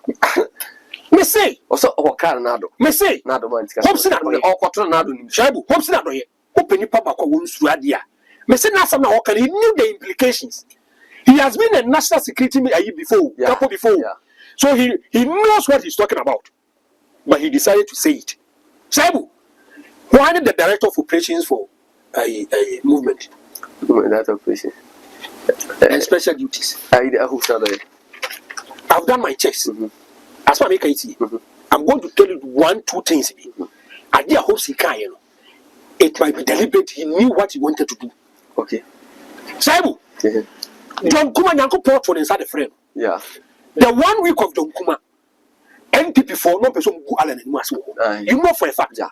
Me say, also, or Carnado. Me say, not the man's casson or cottonado. Shabu, hopes not yet. Open your papa wounds to Adia. Me say, not some Walker, he knew the implications. He has been a national security before, couple before. Yeah. So he knows what he's talking about. But he decided to say it. Shabu, why did the director of operations for a movement? That operation. And special duties. I've done my checks. As far as I can see, I'm going to tell you 1-2 things. I did hope he can, it might be deliberate. He knew what he wanted to do. Okay. Shabu. John Kuma Yanko port for inside the frame. Yeah. The 1 week of John Kuma, NPP for no person who Alan and Masu. You know for a fact, yeah.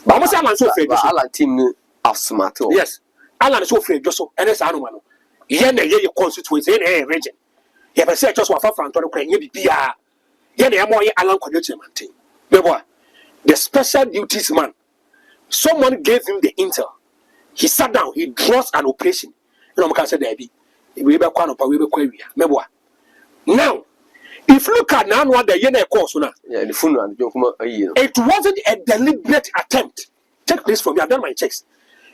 But I'm saying so afraid. Alan team are smart. Yes. Alan is so afraid, just so, and it's animal. Yen a year constituency in a region. You have said just what for Antonio Crane, you be a Yen a more Alan Kwadochamanti. The special duties man, someone gave him the intel. He sat down, he draws an operation. No can say there be. We be kwano pa we be kwa wia. Now, if you look at now what the yene course now. Yeah, the phone and it wasn't a deliberate attempt. Take this from me. I've done my checks.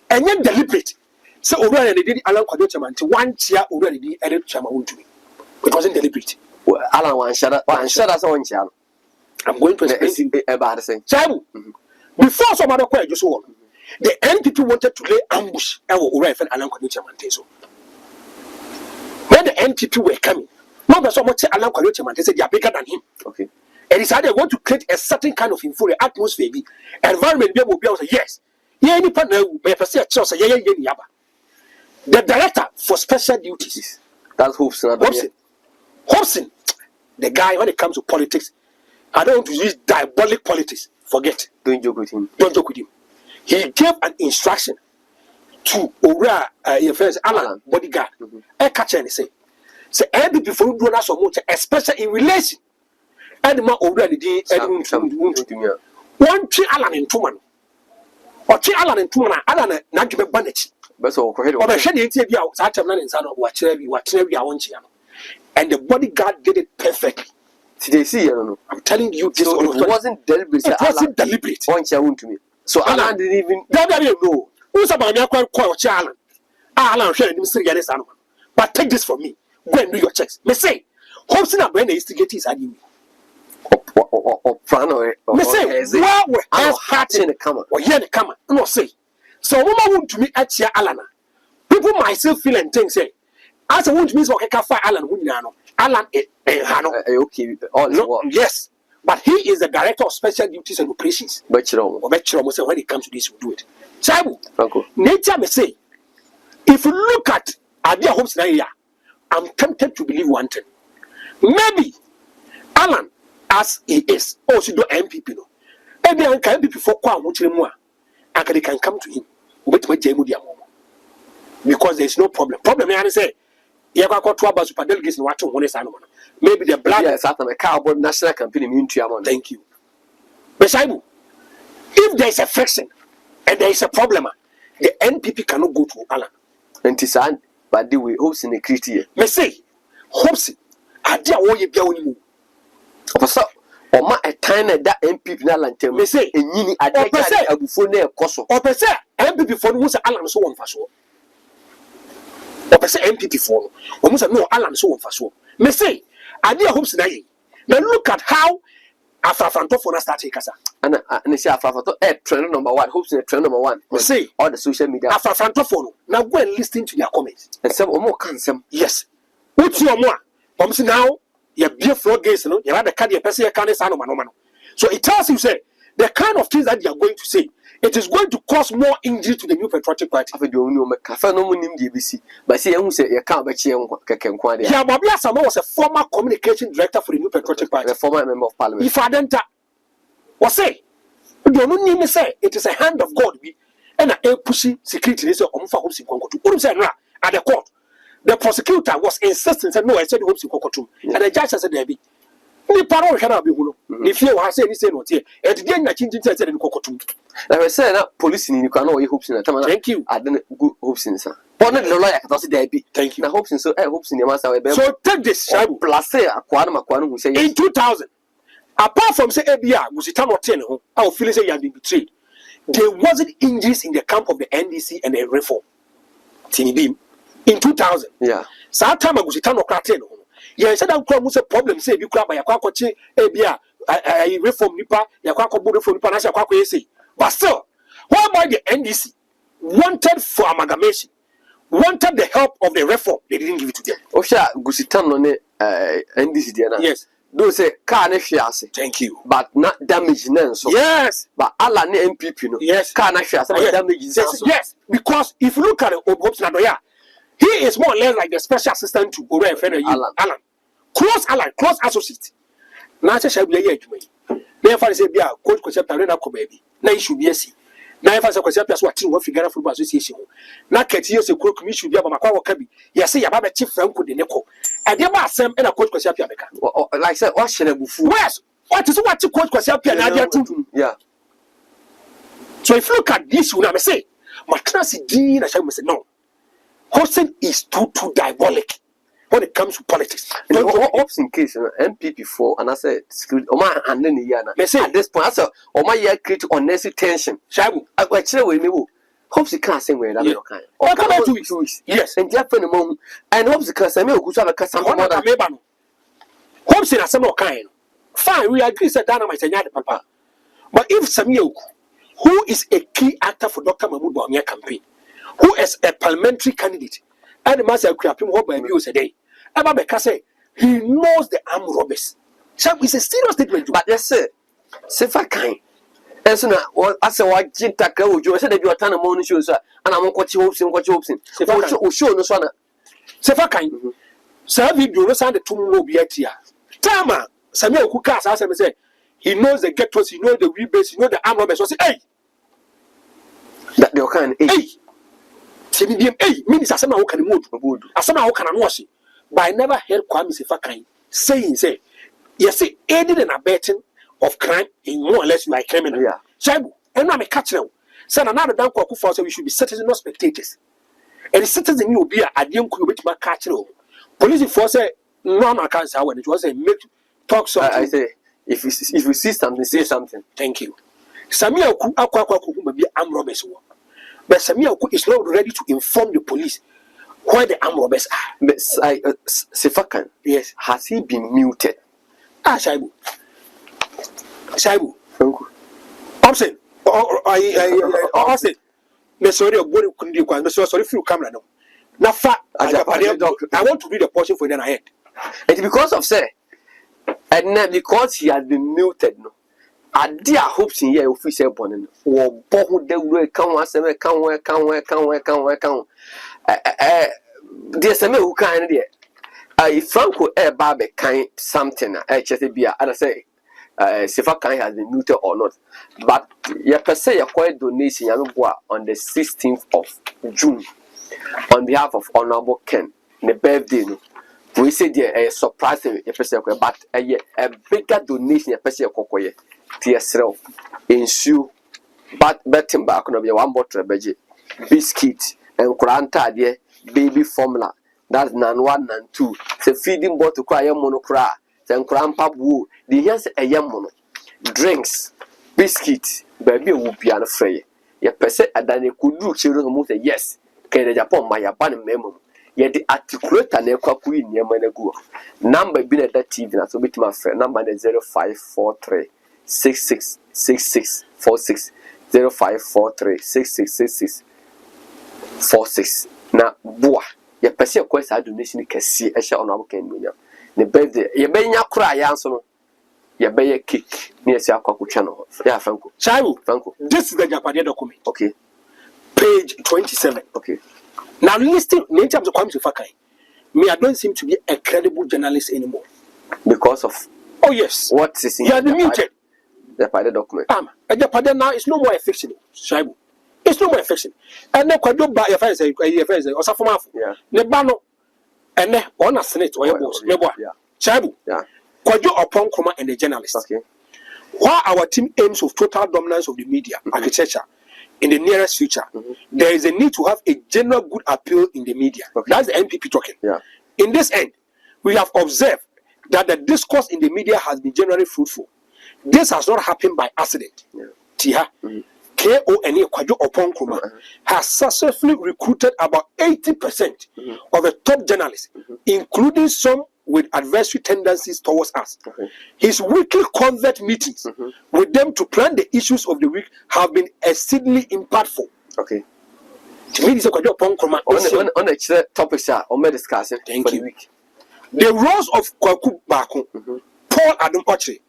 And yet deliberate. So already they did Alan Kwadochamanti 1 year already did edit chama won't me. It wasn't deliberate. Well, Alan one shut us on channel. I'm going to explain about the same. Before some other question just one. The NPP wanted to lay ambush Alan Kwadochamanti. So when the NPP were coming, not so much Alan Kwadochamanti said they are bigger than him. Okay. And he said they want to create a certain kind of inferior atmosphere, environment will be able to say yes. The director for special duties. That's Hobson, the guy when it comes to politics, I don't want to use diabolic politics. Forget. Don't joke with him. He gave an instruction to Ora Alan bodyguard. I catch and say every before you do not so much, especially in relation. And my already one tree Alan in 2 months. Or tree Alan in 2 months, Alan not give a bandage. But so and the bodyguard did it perfectly. They see, I'm telling you, this so it wasn't deliberate. It wasn't deliberate. To me. So Alan didn't even. No. Who's about me? I quite Alan. Alan, but take this from me. Go and do your checks. Me say, Hobson and when they instigate his enemy. Or plan or say, well, we're starting in the camera. Or here the camera. No, say. So, woman want to me at here, Alana. People myself feel and think, say, as I want to miss what I can find Alan, Alan, okay. No, yes. But he is the director of special duties and operations. When it comes to this, we'll do it. Chaibu, nature may say, if you look at Adia Homes Naya, I'm tempted to believe one thing. Maybe Alan, as he is, also do MPP. No, and then MPP for Kwa Muchimwa, and they can come to him with my Jamudia. Because there's no problem. Problem, I say, you got 2 super delegates in watching one is animal. Maybe the black is at a carbon national campaign in Thank you. Beside, if there is a friction and there is a problem, the NPP cannot go to Alan. And Tisan, but they will host in the criteria. May say, hopes, I dare all you be on you. Or my a tiny that MPP Nalan may say, and you need a before near Koso. Or per se, MPP for who's Alan so on for so. Or per se, MPP for who's no Alan so on for so. May say, I dare hopes now. Now look at how Afrafrantophone started Casa. And they say Afrafanto trend number 1, hopes in trend number 1. We say all the social media Afrafrantophone. Now go and listen to their comments. And some more can yes. What's your more? Now you be a frog gaze, you have the card, your person can man. So it tells you say the kind of things that you are going to say. It is going to cause more injury to the new patriotic party. But see, you say you can't bet you can. Yeah, Babia Sama was a former communication director for the new patriotic party, a former member of parliament. If I didn't was say, you don't need me say it is a hand of God. And a pushy security is on for hopes in Congo. At the court, the prosecutor was insistent and no, I said hopes in Congo. And the judge said, there be. If you have said this, not here, at the end, I changed it in Cocotum. I said that police in you can know hopes in a time. Thank you. I didn't good hopes in some. Bonnet the lawyer, thank you. I hope so. I hope in your master. So take this. Plus, say a quantum who say in 2000. Apart from say ABR, was it not 10? Our feelings say you have been betrayed. There wasn't injuries in the camp of the NDC and the reform. Tinibim in 2000. Yeah. So that time was it not 10? Yes, I don't come with a problem. Say, you clap by a quacoche, a reform nipa, your quaco reform nipa, but still, why by the NDC wanted for amalgamation, wanted the help of the reform, they didn't give it to them. Osha Gusitan on NDC, yes. Those say, can't thank you, but not damage none. So, yes, but Allah MPP, yes, can't damage yes, because if you look at the he is more or less like the special assistant to Ore Alan. Close associate. Now, shall be a year to me. Therefore, say, be a coach, Arena baby. Now, you should be a C. Now, if I say, watching what figure football association. Now, Cat years a court commission, be a Macau Cabby. Yes, say, about a chief friend with the Neco. And there was some and a coach, like I said, what shall I do? Yes, what is what to coach, yeah. So, if you look at this, you never say, my class is Dean, I shall say, no. Hosting is too diabolic when it comes to politics. Ops in case MPP for and I said Oma and then at this point I said Oma year create unnecessary tension. Shabu, I got chill with me. Hopes you can't say where that kind. Oh, come out 2 weeks. Yes, and Japan a moment and hopes because I may go to a some other Mebano. Hopes in a some kind. Fine, we agree that dynamite and papa. But if Samuel, who is a key actor for Dr. Mahmoud Bawumia campaign, who is a parliamentary candidate, and the master crap him by abuse a day. Abba say he knows the armed robbers. So it's a serious statement. But yes, sir. Sefa kind. And so now, as a white jinta go, you said that you are turning morning shows, and I'm what you hopes in what you hopes in. Show no son. Sefa kind. Sir, we do not sound the 2 will be at here. Tama, Samuel Kukas, as I say, he knows the ghettos, he knows the rebates, he knows the armed robbers. So say, hey, that they can, hey. Means as someone who can move, as someone who can wash it. But I never heard Kwame Sefa saying, say, yes, aided and abetting of crime in more or less you are a criminal. Yeah. So, and I'm a catcher. So, another damn cock for we should be citizens, not spectators. And the citizen will be a young crew which my catcher. Police force no, I can't say when it was a make talk something. I say, if you see something, say something. Thank you. Samia Aqua be armed robbers. But Samia is not ready to inform the police where the armed robbers are. But Sefakan, yes, has he been muted? Shaibu. I'm saying, I said, sorry, sorry for your camera now. Now, I want to read a portion for then I end. And because of say, And then because he has been muted, no. I dear hopes in here official bonnet. Or both the way come. There's a man who can't there. If Franco Barbe kind something, HSBA, and I say, Sifakan has been muted or not. But you per se acquired donation on the 16th of June on behalf of Honorable Ken, the birthday. We say there a surprising but a bigger donation a person to yourself ensure but betting back on be one bottle of biscuit and Kuranta there baby formula. That's nan 1 and 2. The feeding bottle cry monocra, then grandpa woo, the yes a young mono. Drinks, biscuit, baby will be unafraid. Your person at that could do children who move yes, can Japan my abandoned memo. Yet the articulate and a queen near Menago. Number been at that TV, so bit my friend. Number 0543 6666 46 0543 6666 46. Now, boy. Your person quest a donation can see a shot on our can win. The birthday, you may not cry, answer. You may a kick near Siaco channel. Yeah, Franco. Franco. This is the Japanese document. Okay. Page 27. Okay. Now, listing in terms of Kwame Fakai, me, I don't seem to be a credible journalist anymore. Because of. Oh, yes. What is in the muted. The Japanese document. A Japanese now is no more a fiction. Shaibu. It's no more fiction. And then quite do buy your friends, or something. Yeah. Nebano, and then on a senate or your boss, Nebo. Chabu. Yeah. Quite do upon Chroma and the journalist. Okay. While our team aims of total dominance of the media, architecture, in the nearest future, there is a need to have a general good appeal in the media. Okay. That's the NPP talking. Yeah. In this end, we have observed that the discourse in the media has been generally fruitful. This has not happened by accident. Yeah. Tia. KONA Kwajo Opon Kuma has successfully recruited about 80% of the top journalists, including some with adversary tendencies towards us. Okay. His weekly convert meetings with them to plan the issues of the week have been exceedingly impactful. Okay. To me, this is Kwajo Opon Kuma. On the topics on discussing for the week. The roles of Kwaku Bako, Paul Adumpache,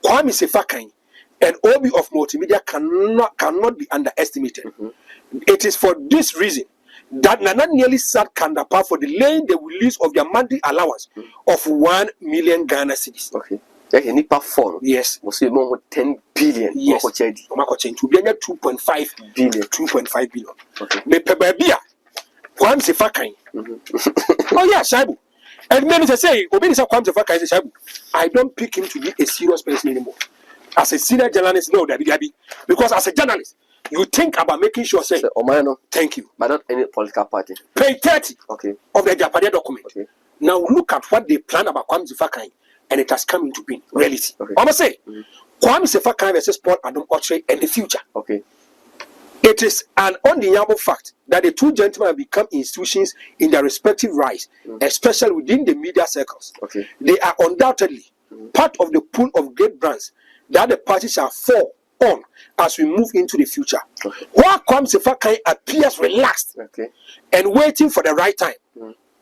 Kwame Sefakan, and Obi of multimedia cannot be underestimated. It is for this reason that Nana nearly sat Kandapa for delaying the release of their monthly allowance of 1 million Ghana cedis. Okay. Yes. Was 10 billion. Yes. To be 2.5 billion. 2.5 billion. Okay. Me pebabia. Kwame Sefakan. Oh yeah, Shaibu. And many say, Obi say Kwame Sefakan is Shaibu. I don't pick him to be a serious person anymore. As a senior journalist, no, because as a journalist, you think about making sure, say, thank you. But not any political party. Page 30 of the Japanese document. Okay. Now look at what they plan about Kwame Sefakan, and it has come into being reality. Okay. I must say, Kwame Sefakan versus Paul Adam Oche in the future. Okay. It is an undeniable fact that the two gentlemen have become institutions in their respective rights, especially within the media circles. Okay. They are undoubtedly part of the pool of great brands that the parties shall fall on as we move into the future. Okay. While Kwame Sefakan appears relaxed and waiting for the right time,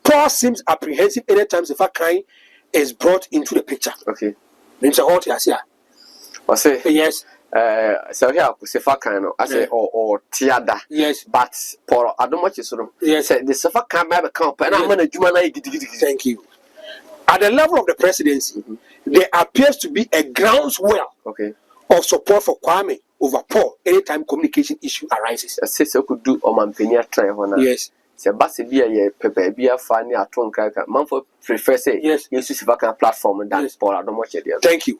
Paul seems apprehensive anytime Sefakan is brought into the picture. Okay. Yes. So here Sefakan, I say or Tiada. Yes. But Paul, I don't want you to. Yes. The Sefakan may become, and I'm going to thank you. At the level of the presidency, there appears to be a groundswell of support for Kwame over Paul anytime communication issue arises. I say so could do Omampenia try. Yes. Sebasibia, Pepe, Bia, Fanny, a Ton Cracker. Manfo prefer say, yes, you see Sefakan platform and dance Paul. I don't watch it. Thank you.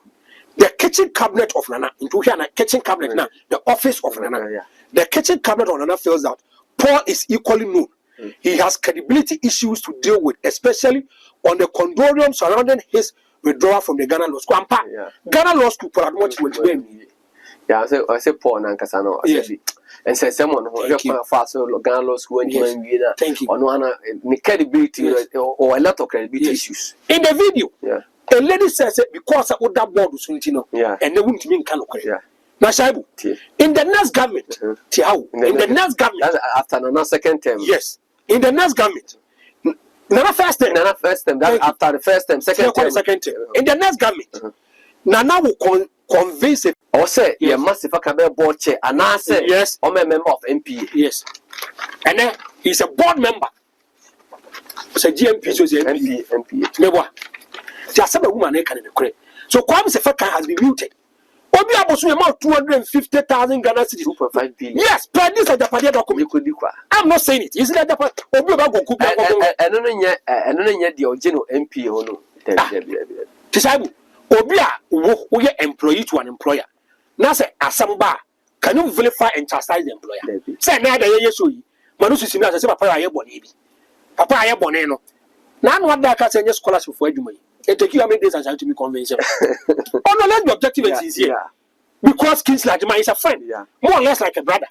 The kitchen cabinet of Nana, into here, kitchen cabinet now, the office of Nana. The kitchen cabinet of Nana feels that Paul is equally known. He has credibility issues to deal with, especially on the condorium surrounding his withdrawal from the Ghana Law School. Ghana Law School, Paul, I say Paul Nankasano. Yes. And say someone who fast Ghana Law School and thank you. On one credibility or a lot of credibility issues. In the video, a lady says because I would that board was and they wouldn't mean Kano. Nashaibu. In the next government, in the next government, after another second term, yes, in the next government, Nana first time. That after the first time, second time. In the next government, Nana will convince it. Or say, yeah, massive board chair, and I say, yes, I'm a member of MP. Yes. And then he's a board member. So GMP, so MP. Never. Just a woman, they can create. So Kwame Sefaka has been muted. Obi abosu amount 250,000 Ghana cedis. 2.5 billion. Yes, but this is the Japan document. I'm not saying it. Is it Japan? Obi about go I don't know the original MP or no. Tisabu. Obi we are employee to an employer. Now say asamba. Can you vilify and chastise the employer? Say na da ye so yi. Manu sisi na say papa aye bone bi. Papa aye bone no. Na no da ka say scholarship for adwuma yi. It take you how many days and to be convinced. Oh no, let the objective is here. Because King's like is a friend, more or less like a brother.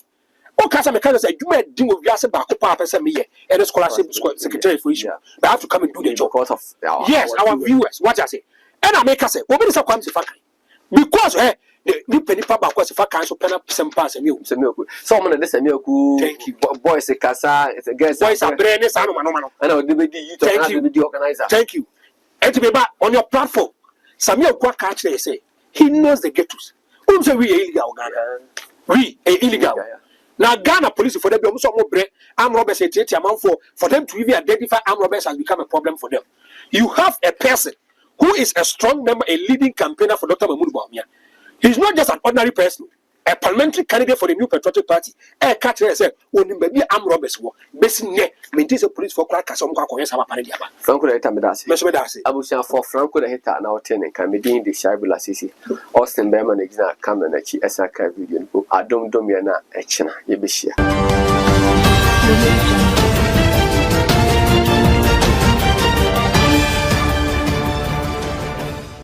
Oh, Casa Mechanics, I do my ding of Yasa Bacopa Pesame and a scholarship secretary for issue. They have to come and do the job. Because of our viewers, what I say. And I make us say, what is a quantity factor? Because the penny papa was if I can't open up some pass and you. Someone at this and you. Thank you. Boys, a casa, it's a guest. Boys are brand new. I know the organizer. Thank you. And to be back on your platform, Samuel Kwakache they say he knows the ghettos. Who say we illegal Ghana? We illegal. Now Ghana police for them some more armed robbers amount for them to even identify armed robbers has become a problem for them. You have a person who is a strong member, a leading campaigner for Dr. BAWUMIA. He's not just an ordinary person, a parliamentary candidate for the New Patriotic Party. A catcher said, when baby armed robbers were basically maintains a police for crack as some coins have a panel. Franco Tamedasi. Abusia for Franco the Heta now 10 and can be doing the Shabula Sisi. Austin Berman exact camera and she as a video. I don't do me an action. You be sure.